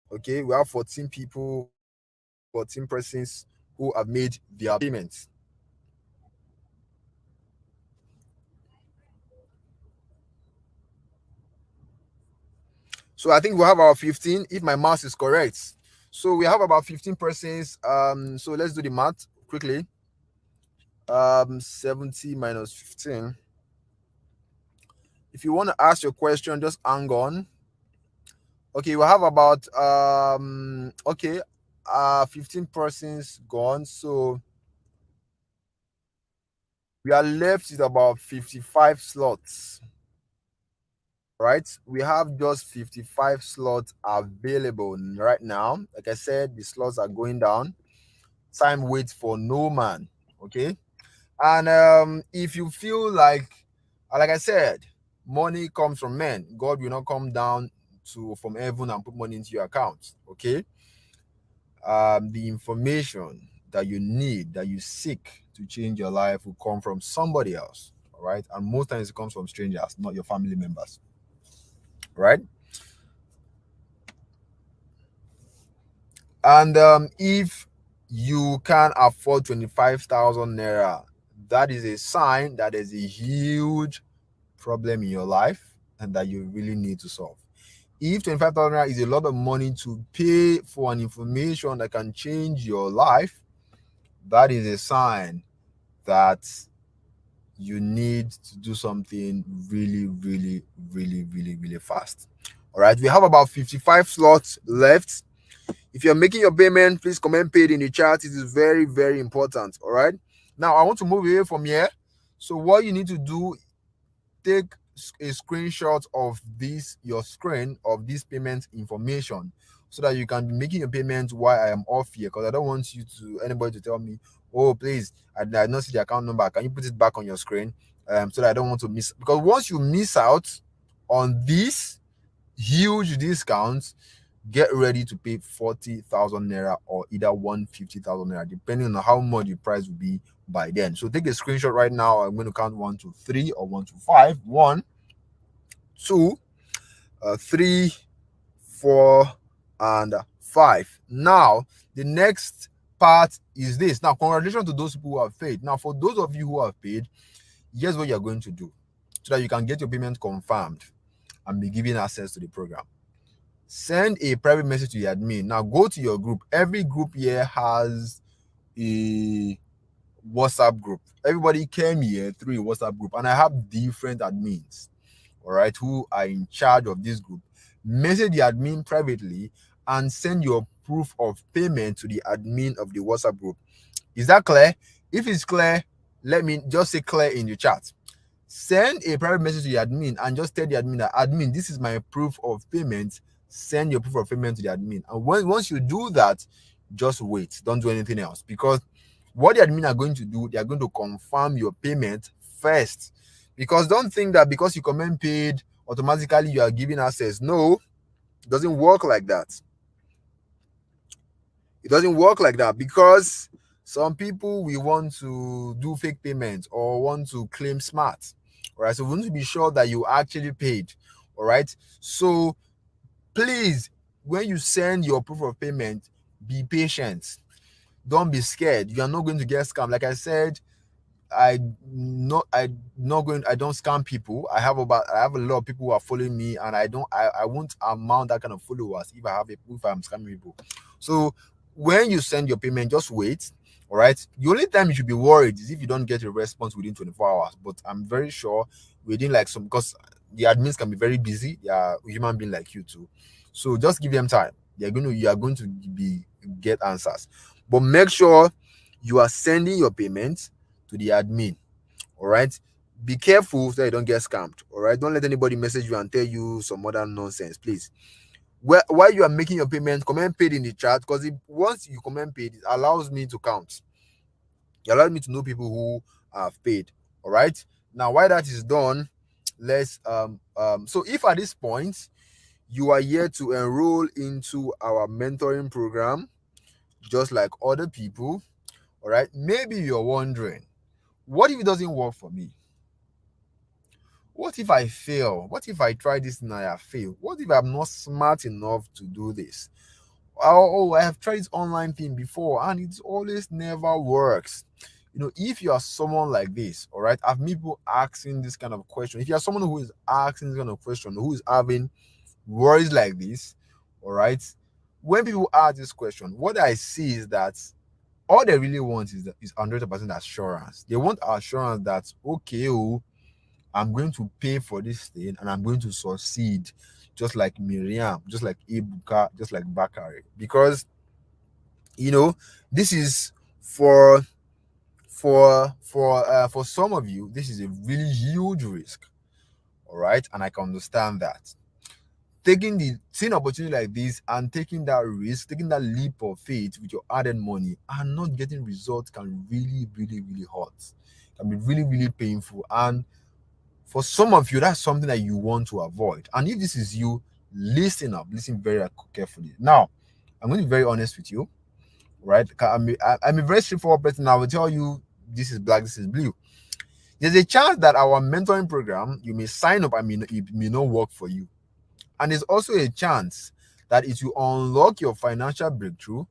Okay, we have 14 people, 14 persons who have made their payments. So I think we have about 15 if my math is correct. So we have about 15 persons. So let's do the math quickly. 70 minus 15. If you want to ask your question, just hang on. Okay, we have about 15 persons gone. So we are left with about 55 slots. Right? We have just 55 slots available right now. Like I said, the slots are going down. Time waits for no man. Okay. And if you feel like I said, money comes from men. God will not come down from heaven and put money into your account. Okay. The information that you need, that you seek to change your life will come from somebody else. All right. And most times it comes from strangers, not your family members. Right. And if you can afford 25,000 naira, that is a sign that there's a huge problem in your life and that you really need to solve. If 25,000 naira is a lot of money to pay for an information that can change your life, that is a sign that you need to do something really, really, really, really, really fast. All right, we have about 55 slots left. If you're making your payment, please comment paid in the chat. It is very, very important. All right. Now I want to move away from here. So what you need to do, take a screenshot of your screen of this payment information so that you can be making your payment while I am off here, because I don't want anybody to tell me, oh please, I did not see the account number, can you put it back on your screen, so that I don't want to miss, because once you miss out on this huge discounts, get ready to pay 40,000 naira or either 150,000 naira, depending on how much the price will be by then. So take a screenshot right now. I'm going to count 1 to 3 or 1 to 5. 1, 2, 3, 4, and 5. Now, the next part is this. Now, congratulations to those people who have paid. Now, for those of you who have paid, here's what you're going to do so that you can get your payment confirmed and be given access to the program. Send a private message to the admin. Now go to your group. Every group here has a WhatsApp group. Everybody came here through a WhatsApp group, and I have different admins, all right, who are in charge of this group. Message the admin privately and send your proof of payment to the admin of the WhatsApp group. Is that clear? If it's clear, let me just say clear in the chat. Send a private message to the admin and just tell the admin that, admin, this is my proof of payment. Send your proof of payment to the admin. And once you do that, just wait. Don't do anything else, because what the admin are going to do, they are going to confirm your payment first. Because don't think that because you comment paid, automatically you are giving access. No, it doesn't work like that. It doesn't work like that, because some people we want to do fake payments or want to claim smart. All right, so we want to be sure that you actually paid. All right, so please, when you send your proof of payment, be patient. Don't be scared. You are not going to get scammed. Like I said, I don't scam people. I have a lot of people who are following me, and I won't amount that kind of followers if I'm scamming people. So when you send your payment, just wait. All right. The only time you should be worried is if you don't get a response within 24 hours. But I'm very sure within because the admins can be very busy. They are human being like you too. So just give them time. You are going to get answers. But make sure you are sending your payments to the admin. All right. Be careful so that you don't get scammed. All right. Don't let anybody message you and tell you some other nonsense, please. While you are making your payment, comment paid in the chat, because once you comment paid, it allows me to count. It allows me to know people who have paid. All right. Now, while that is done, let's so if at this point you are here to enroll into our mentoring program, just like other people, all right, maybe you're wondering, what if it doesn't work for me? What if I fail? What if I try this and I fail? What if I'm not smart enough to do this? I have tried this online thing before and it always never works. If you are someone like this, all right, I've met people asking this kind of question. If you are someone who is asking this kind of question, who is having worries like this, all right, when people ask this question, what I see is that all they really want is 100% assurance. They want assurance that, okay, oh, I'm going to pay for this thing and I'm going to succeed, just like Miriam, just like Ibuka, just like Bakari. Because this is for some of you, this is a really huge risk. All right, and I can understand that. Seeing opportunity like this and taking that risk, taking that leap of faith with your hard-earned money and not getting results can really, really, really hurt. Can be really, really painful. And for some of you, that's something that you want to avoid. And if this is you, listen up, listen very carefully. Now, I'm going to be very honest with you, right? I'm a very straightforward person. I will tell you this is black, this is blue. There's a chance that our mentoring program, you may sign up and it may not work for you. And there's also a chance that it will unlock your financial breakthrough,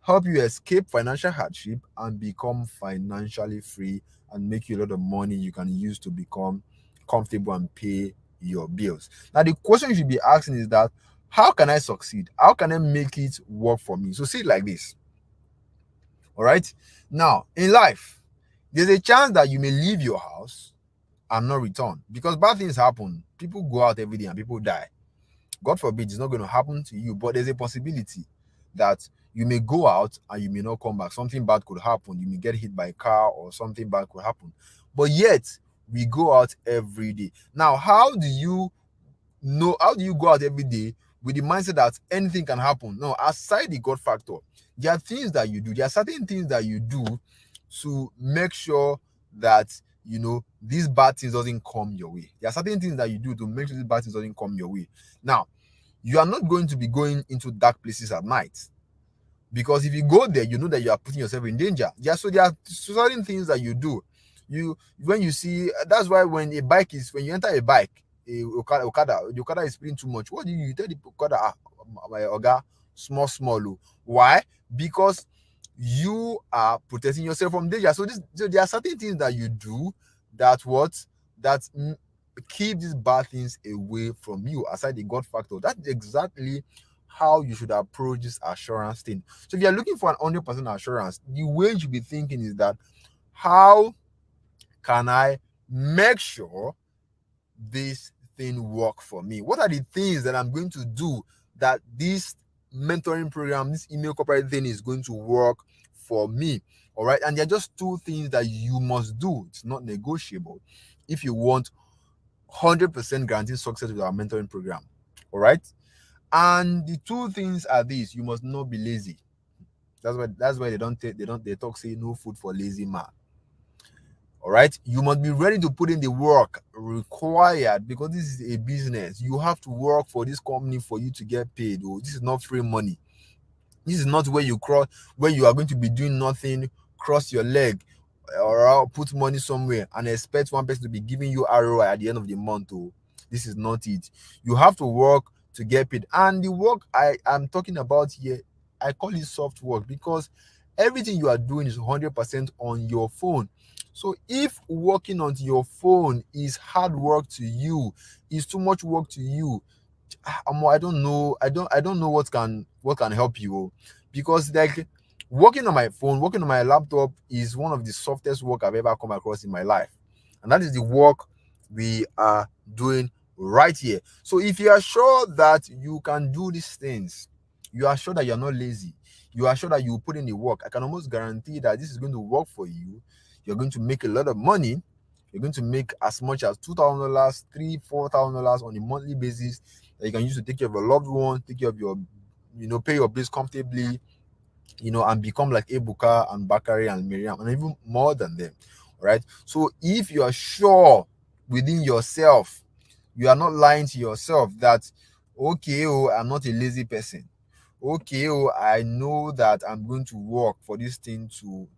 help you escape financial hardship, and become financially free and make you a lot of money you can use to become comfortable and pay your bills. Now, the question you should be asking is that, how can I succeed? How can I make it work for me? So see it like this. All right. Now, in life, there's a chance that you may leave your house and not return because bad things happen. People go out every day and people die. God forbid it's not going to happen to you, but there's a possibility that you may go out and you may not come back. Something bad could happen. You may get hit by a car or something bad could happen. But yet, we go out every day. Now, how do you go out every day with the mindset that anything can happen? No, aside the God factor, there are things that you do. There are certain things that you do to make sure that these bad things doesn't come your way. There are certain things that you do to make sure these bad things doesn't come your way. Now, you are not going to be going into dark places at night, because if you go there, you know that you are putting yourself in danger. There are certain things that you do. When you see, that's why when you enter a bike, the Okada is speeding too much. What do you tell the Okada? My Oga, small. Oh. Why? Because you are protecting yourself from danger. So there are certain things that you do that keep these bad things away from you, aside the God factor. That's exactly how you should approach this assurance thing. So if you're looking for an 100% assurance, the way you should be thinking is that, how can I make sure this thing work for me? What are the things that I'm going to do that this mentoring program, this email corporate thing is going to work for me? All right. And there are just two things that you must do. It's not negotiable if you want 100% guaranteed success with our mentoring program. All right. And the two things are these: you must not be lazy. That's why they talk, say no food for lazy man. All right. You must be ready to put in the work required, because this is a business. You have to work for this company for you to get paid. Oh, this is not free money. This is not where you are going to be doing nothing, cross your leg, or put money somewhere and expect one person to be giving you ROI at the end of the month. Oh, this is not it. You have to work to get paid. And the work I am talking about here, I call it soft work, because everything you are doing is 100% on your phone. So if working on your phone is hard work to you, is too much work to you, I don't know. I don't know what can help you, because like working on my phone, working on my laptop is one of the softest work I've ever come across in my life, and that is the work we are doing right here. So if you are sure that you can do these things, you are sure that you're not lazy, you are sure that you put in the work, I can almost guarantee that this is going to work for you. You're going to make a lot of money. You're going to make as much as $2,000, $3,000, $4,000 on a monthly basis that you can use to take care of your loved one, take care of your, pay your bills comfortably, and become like Ebuka and Bakari and Miriam and even more than them. Right. So if you are sure within yourself, you are not lying to yourself that, okay, oh, I'm not a lazy person. Okay, oh, I know that I'm going to work for this thing to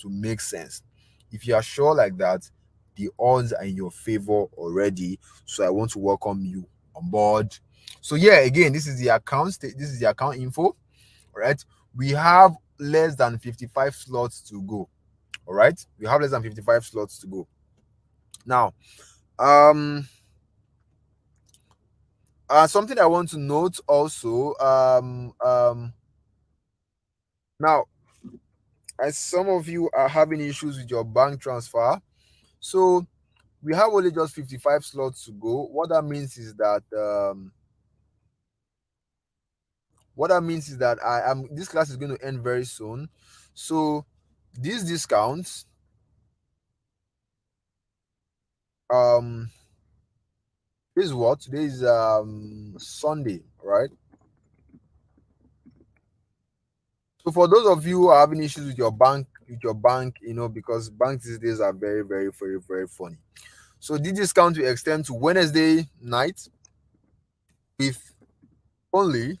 make sense. If you are sure like that, the odds are in your favor already. So I want to welcome you on board. So yeah, again, this is the this is the account info. All right. We have less than 55 slots to go. All right. We have less than 55 slots to go. Now, um, something I want to note also, now, as some of you are having issues with your bank transfer, so we have only just 55 slots to go. What that means is that I am this class is going to end very soon. So these discounts, um this is what today is Sunday, right? So for those of you who are having issues with your bank, because banks these days are very, very, very, very funny. So the discount will extend to Wednesday night with only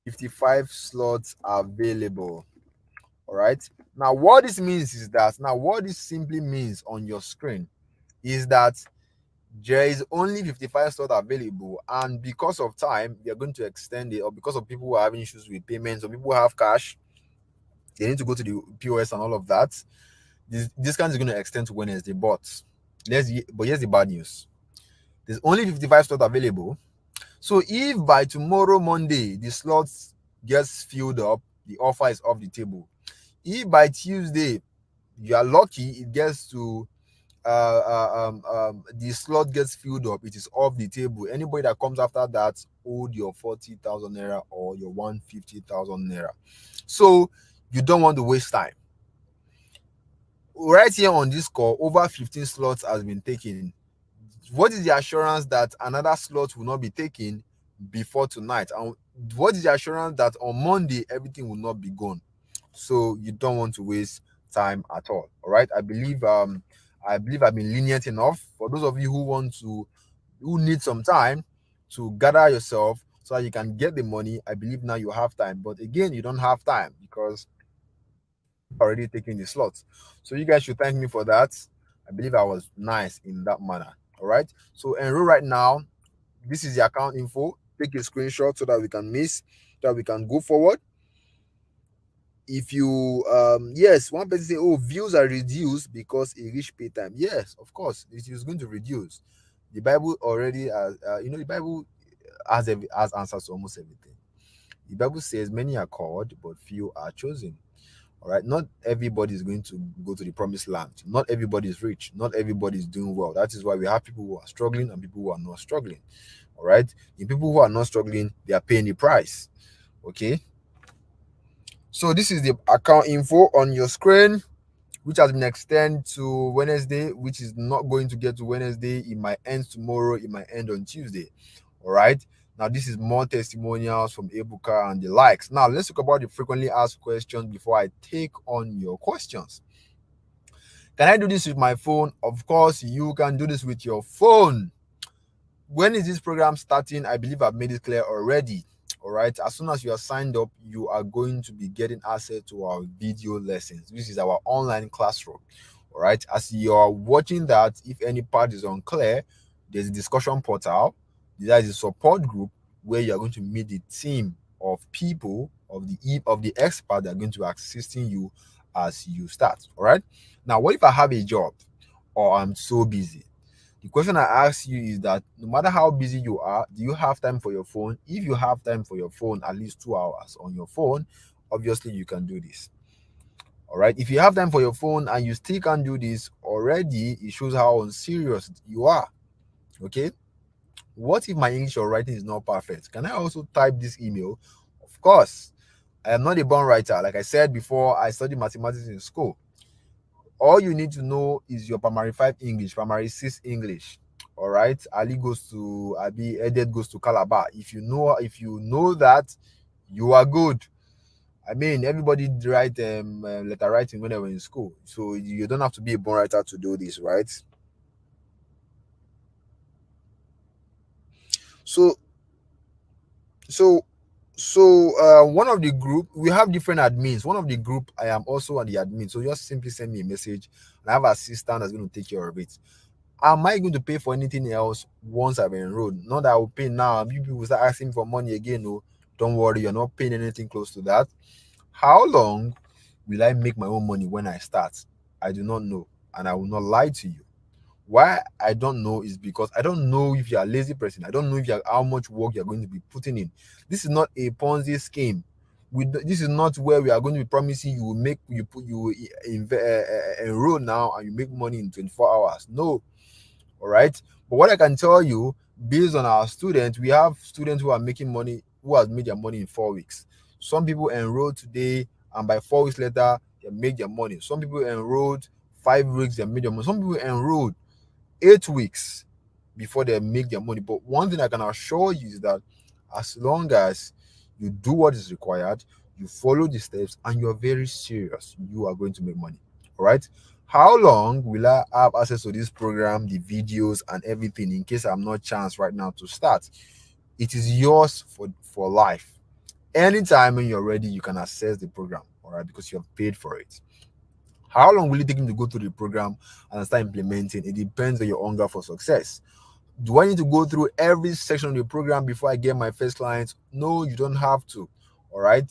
55 slots available. All right. What this simply means on your screen is that there is only 55 slots available, and because of time, they're going to extend it, or because of people who are having issues with payments, or people who have cash, they need to go to the POS and all of that. This discount is going to extend to Wednesday, but here's the bad news. There's only 55 slots available. So if by tomorrow Monday the slots gets filled up, the offer is off the table. If by Tuesday you are lucky, it gets to the slot gets filled up, it is off the table. Anybody that comes after that owed your 40,000 naira or your 150,000 naira. So you don't want to waste time. Right here on this call, over 15 slots has been taken. What is the assurance that another slot will not be taken before tonight? And what is the assurance that on Monday everything will not be gone? So you don't want to waste time at all. All right. I believe I've been lenient enough for those of you who need some time to gather yourself so that you can get the money. I believe now you have time. But again, you don't have time because already taking the slots. So you guys should thank me for that. I believe I was nice in that manner. All right. So enroll right now. This is the account info. Take a screenshot so that we can go forward. If you yes, one person say, oh, views are reduced because it reached pay time. Yes, of course, it is going to reduce. The Bible already has the Bible has answers to almost everything. The Bible says many are called, but few are chosen. All right. Not everybody is going to go to the promised land. Not everybody is rich. Not everybody is doing well. That is why we have people who are struggling and people who are not struggling. All right. The people who are not struggling, they are paying the price. Okay. So this is the account info on your screen, which has been extended to Wednesday, which is not going to get to Wednesday. It might end tomorrow. It might end on Tuesday. All right. Now, this is more testimonials from Ebuka and the likes. Now, let's talk about the frequently asked questions before I take on your questions. Can I do this with my phone? Of course, you can do this with your phone. When is this program starting? I believe I've made it clear already. All right. As soon as you are signed up, you are going to be getting access to our video lessons. This is our online classroom. All right. As you are watching that, if any part is unclear, there's a discussion portal. There is a support group where you are going to meet the team of people of the expert that are going to be assisting you as you start. All right. Now, what if I have a job or I'm so busy? The question I ask you is that no matter how busy you are, do you have time for your phone? If you have time for your phone, at least 2 hours on your phone, obviously you can do this. All right. If you have time for your phone and you still can't do this already, it shows how unserious you are. Okay. What if my English or writing is not perfect? Can I also type this email? Of course. I am not a born writer. Like I said before, I studied mathematics in school. All you need to know is your primary 5 English, primary 6 English. All right. Ali goes to Abi, Edet goes to Calabar. If you know that, you are good. I mean, everybody write letter writing when they were in school, so you don't have to be a born writer to do this, right? So, so, one of the group, we have different admins. One of the group, I am also on the admin. So just simply send me a message, and I have an assistant that's going to take care of it. Am I going to pay for anything else once I've enrolled? Not that I will pay now. You people start asking for money again. No, don't worry, you're not paying anything close to that. How long will I make my own money when I start? I do not know, and I will not lie to you. Why I don't know is because I don't know if you're a lazy person. I don't know if you're how much work you're going to be putting in. This is not a Ponzi scheme. This is not where we are going to be promising you will make you put you enroll now and you make money in 24 hours. No, all right. But what I can tell you, based on our students, we have students who are making money, who has made their money in 4 weeks. Some people enroll today, and by 4 weeks later, they make their money. Some people enrolled 5 weeks, they made their money. Some people enrolled 8 weeks before they make their money. But one thing I can assure you is that as long as you do what is required, you follow the steps, and you're very serious, you are going to make money. All right. How long will I have access to this program, the videos, and everything in case I'm not chance right now to start? It is yours for life. Anytime when you're ready, you can access the program, all right, because you have paid for it. How long will it take you to go through the program and start implementing? It depends on your hunger for success. Do I need to go through every section of the program before I get my first clients? No, you don't have to. All right.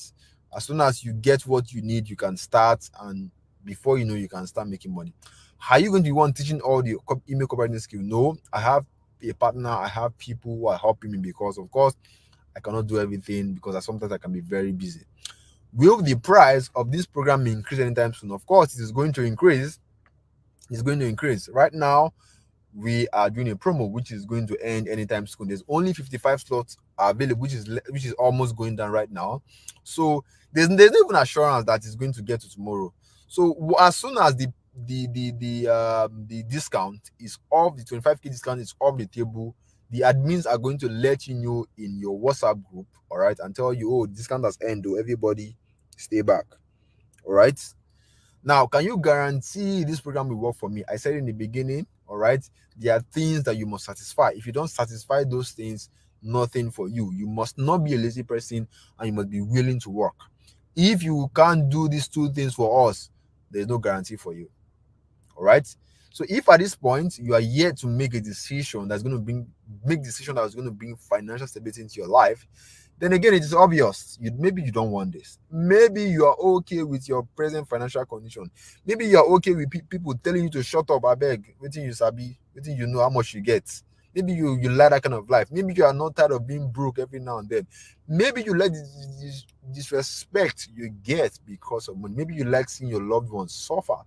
As soon as you get what you need, you can start, and before you know, you can start making money. Are you going to be one teaching all the email copywriting skill? No, I have a partner. I have people who are helping me because, of course, I cannot do everything because sometimes I can be very busy. Will the price of this program increase anytime soon? Of course, it is going to increase. It's going to increase. Right now, we are doing a promo which is going to end anytime soon. There's only 55 slots available, which is almost going down right now. So there's no even assurance that it's going to get to tomorrow. So as soon as the discount is off, the 25K discount is off the table, the admins are going to let you know in your WhatsApp group, all right, and tell you, oh, discount has ended, everybody stay back. All right. Now, can you guarantee this program will work for me? I said in the beginning, all right, there are things that you must satisfy. If you don't satisfy those things, nothing for you. You must not be a lazy person, and you must be willing to work. If you can't do these two things for us, there's no guarantee for you. All right. So if at this point you are yet to make a decision that's going to make decision that is going to bring financial stability into your life, then again, it is obvious. Maybe you don't want this. Maybe you are okay with your present financial condition. Maybe you are okay with people telling you to shut up. I beg, waiting you sabi, waiting you know how much you get. Maybe you like that kind of life. Maybe you are not tired of being broke every now and then. Maybe you like this disrespect you get because of money. Maybe you like seeing your loved ones suffer.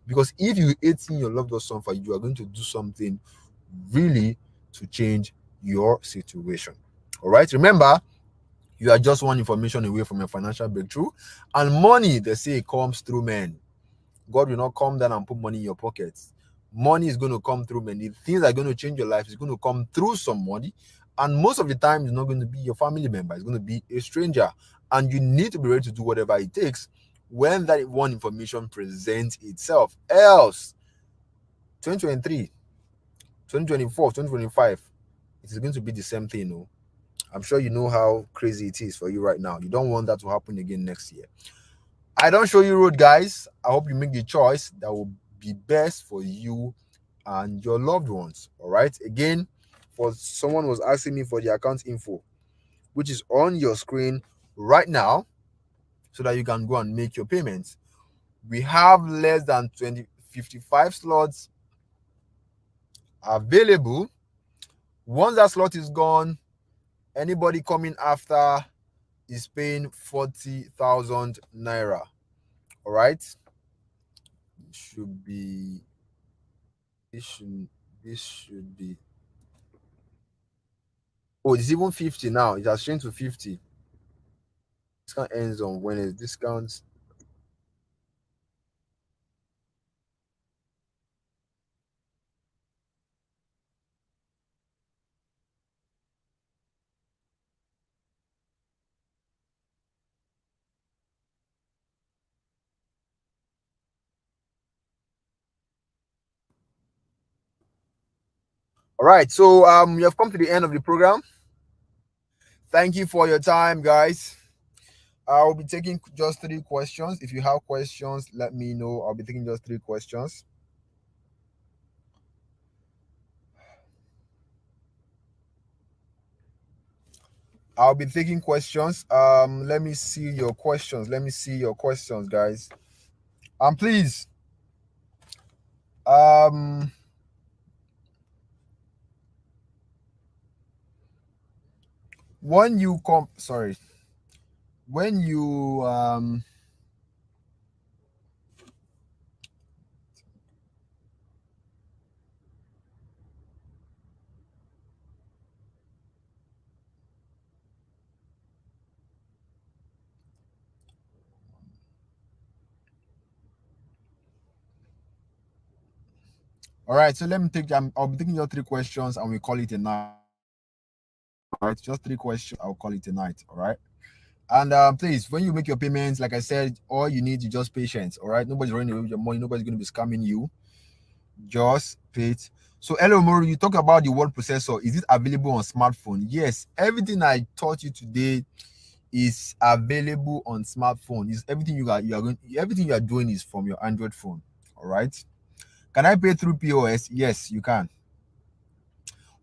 Because if you hate seeing your loved ones suffer, you are going to do something really to change your situation. All right. Remember, you are just one information away from a financial breakthrough. And money, they say, comes through men. God will not come down and put money in your pockets. Money is going to come through men. The things that are going to change your life is going to come through somebody. And most of the time, it's not going to be your family member. It's going to be a stranger. And you need to be ready to do whatever it takes when that one information presents itself. Else, 2023, 2024, 2025, it is going to be the same thing. No? I'm sure you know how crazy it is for you right now. You don't want that to happen again next year. I don't show you road, guys. I hope you make the choice that will be best for you and your loved ones. All right. Again, for someone was asking me for the account info, which is on your screen right now, so that you can go and make your payments. We have less than 55 slots available. Once that slot is gone, anybody coming after is paying 40,000 naira. All right. Should be this should be, oh, it's even 50 now. It has changed to 50. discount ends on Wednesday. Discounts. All right. So you have come to the end of the program. Thank you for your time, guys. I'll be taking just three questions. If you have questions, let me know. I'll be taking just three questions. I'll be taking questions. Let me see your questions. Let me see your questions, guys. Please, um, when you come, sorry, when you all right. So let me take. I'll be taking your three questions, and we call it a night. All right, just three questions. I'll call it a night. All right. And please, when you make your payments, like I said, all you need is just patience. All right. Nobody's running away with your money. Nobody's going to be scamming you. Just wait. So, hello, Mori. You talk about the word processor. Is it available on smartphone? Yes. Everything I taught you today is available on smartphone. Is everything you are going everything you are doing is from your Android phone. All right. Can I pay through POS? Yes, you can.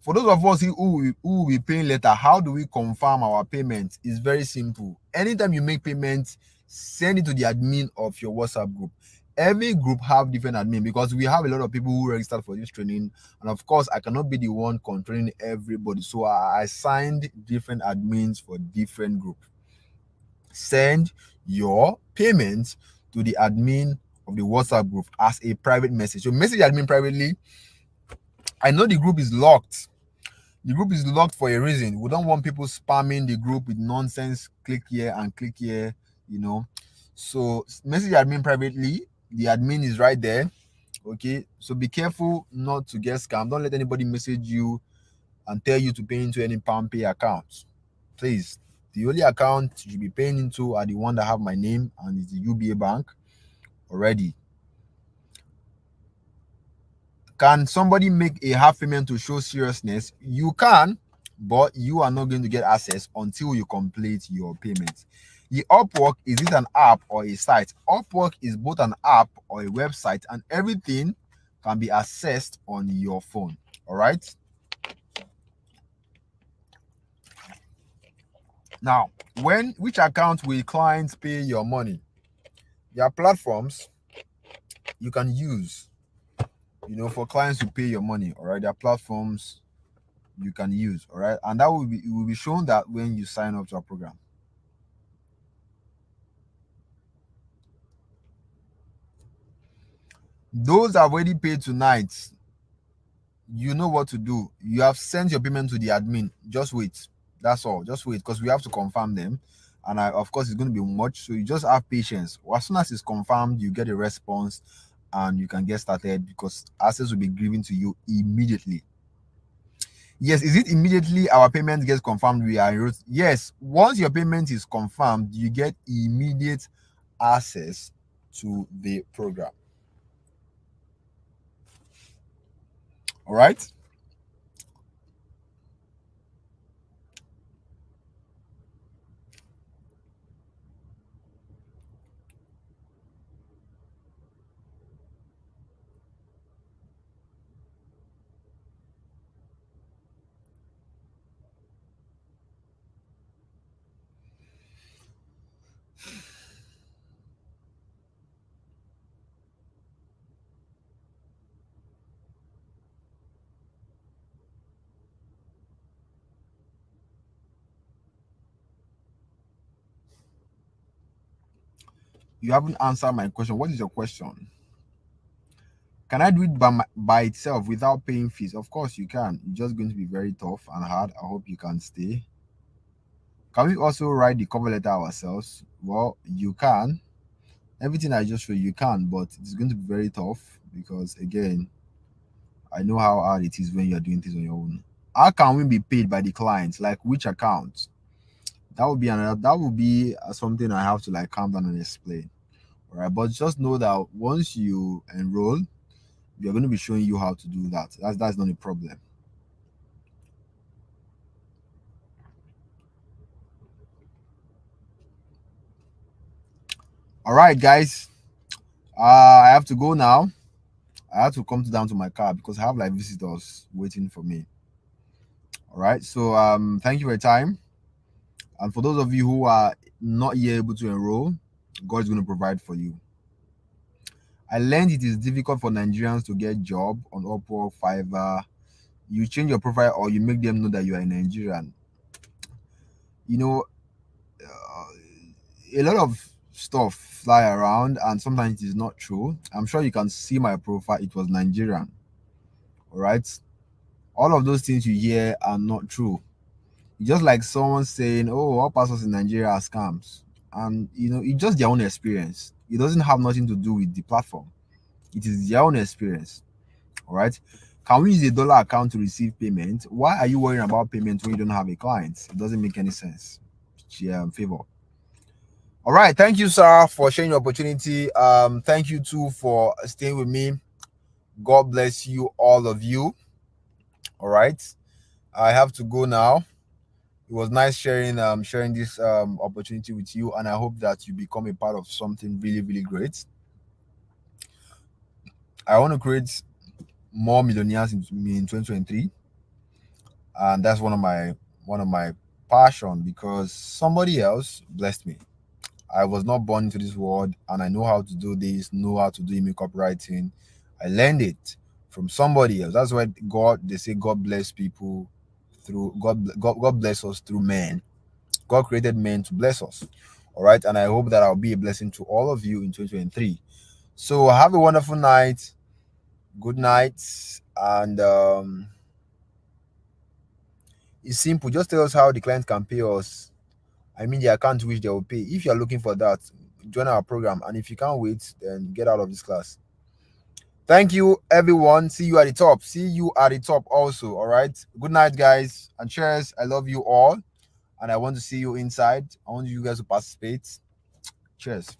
For those of us who will be paying later, how do we confirm our payment? It's very simple. Anytime you make payments, send it to the admin of your WhatsApp group. Every group have different admin because we have a lot of people who registered for this training, and of course, I cannot be the one controlling everybody. So I assigned different admins for different groups. Send your payment to the admin of the WhatsApp group as a private message. So message admin privately. I know the group is locked. The group is locked for a reason. We don't want people spamming the group with nonsense. Click here and click here, you know. So message admin privately. The admin is right there. Okay. So be careful not to get scammed. Don't let anybody message you and tell you to pay into any PalmPay accounts. Please. The only account you should be paying into are the one that have my name and it's the UBA bank already. Can somebody make a half payment to show seriousness? You can, but you are not going to get access until you complete your payment. The Upwork, is it an app or a site? Upwork is both an app or a website, and everything can be accessed on your phone. All right. Now, which account will clients pay your money? There are platforms you can use, for clients to pay your money. All right. There are platforms you can use. All right, and that will be shown that when you sign up to our program. Those that have already paid tonight, you know what to do. You have sent your payment to the admin. Just wait. That's all. Just wait because we have to confirm them. And of course, it's going to be much. So you just have patience. As soon as it's confirmed, you get a response and you can get started because access will be given to you immediately. Yes, is it immediately our payment gets confirmed? Yes, once your payment is confirmed, you get immediate access to the program. All right. You haven't answered my question. What is your question? Can I do it by itself without paying fees? Of course you can. It's just going to be very tough and hard. I hope you can stay. Can we also write the cover letter ourselves? Well, you can. Everything I just showed you can, but it's going to be very tough because again, I know how hard it is when you're doing things on your own. How can we be paid by the clients? Like which account? That would be another. That would be something I have to like calm down and explain. All right, but just know that once you enroll, we are going to be showing you how to do that. That's not a problem. All right, guys. I have to go now. I have to come down to my car because I have like visitors waiting for me. All right. So thank you for your time. And for those of you who are not yet able to enroll, God's going to provide for you. I learned it is difficult for Nigerians to get job on Upwork, Fiverr. You change your profile or you make them know that you are a Nigerian. You know, a lot of stuff fly around and sometimes it is not true. I'm sure you can see my profile. It was Nigerian. All right. All of those things you hear are not true. Just like someone saying, "Oh, all pastors in Nigeria are scams," and it's just their own experience. It doesn't have nothing to do with the platform. It is their own experience. All right. Can we use a dollar account to receive payment? Why are you worrying about payment when you don't have a client? It doesn't make any sense. Favor. All right. Thank you, sir, for sharing your opportunity. Thank you too for staying with me. God bless you, all of you. All right. I have to go now. It was nice sharing this opportunity with you, and I hope that you become a part of something really, really great. I want to create more millionaires in 2023, and that's one of my passion because somebody else blessed me. I was not born into this world, and I know how to do this, know how to do email copywriting. I learned it from somebody else. That's why they say God bless people through God bless us through men. God created men to bless us. All right. And I hope that I'll be a blessing to all of you in 2023. So have a wonderful night. Good night. And it's simple. Just tell us how the client can pay us. I mean, the account which they will pay. If you're looking for that, join our program. And if you can't wait, then get out of this class. Thank you, everyone. See you at the top. See you at the top also. All right. Good night, guys. And cheers. I love you all. And I want to see you inside. I want you guys to participate. Cheers.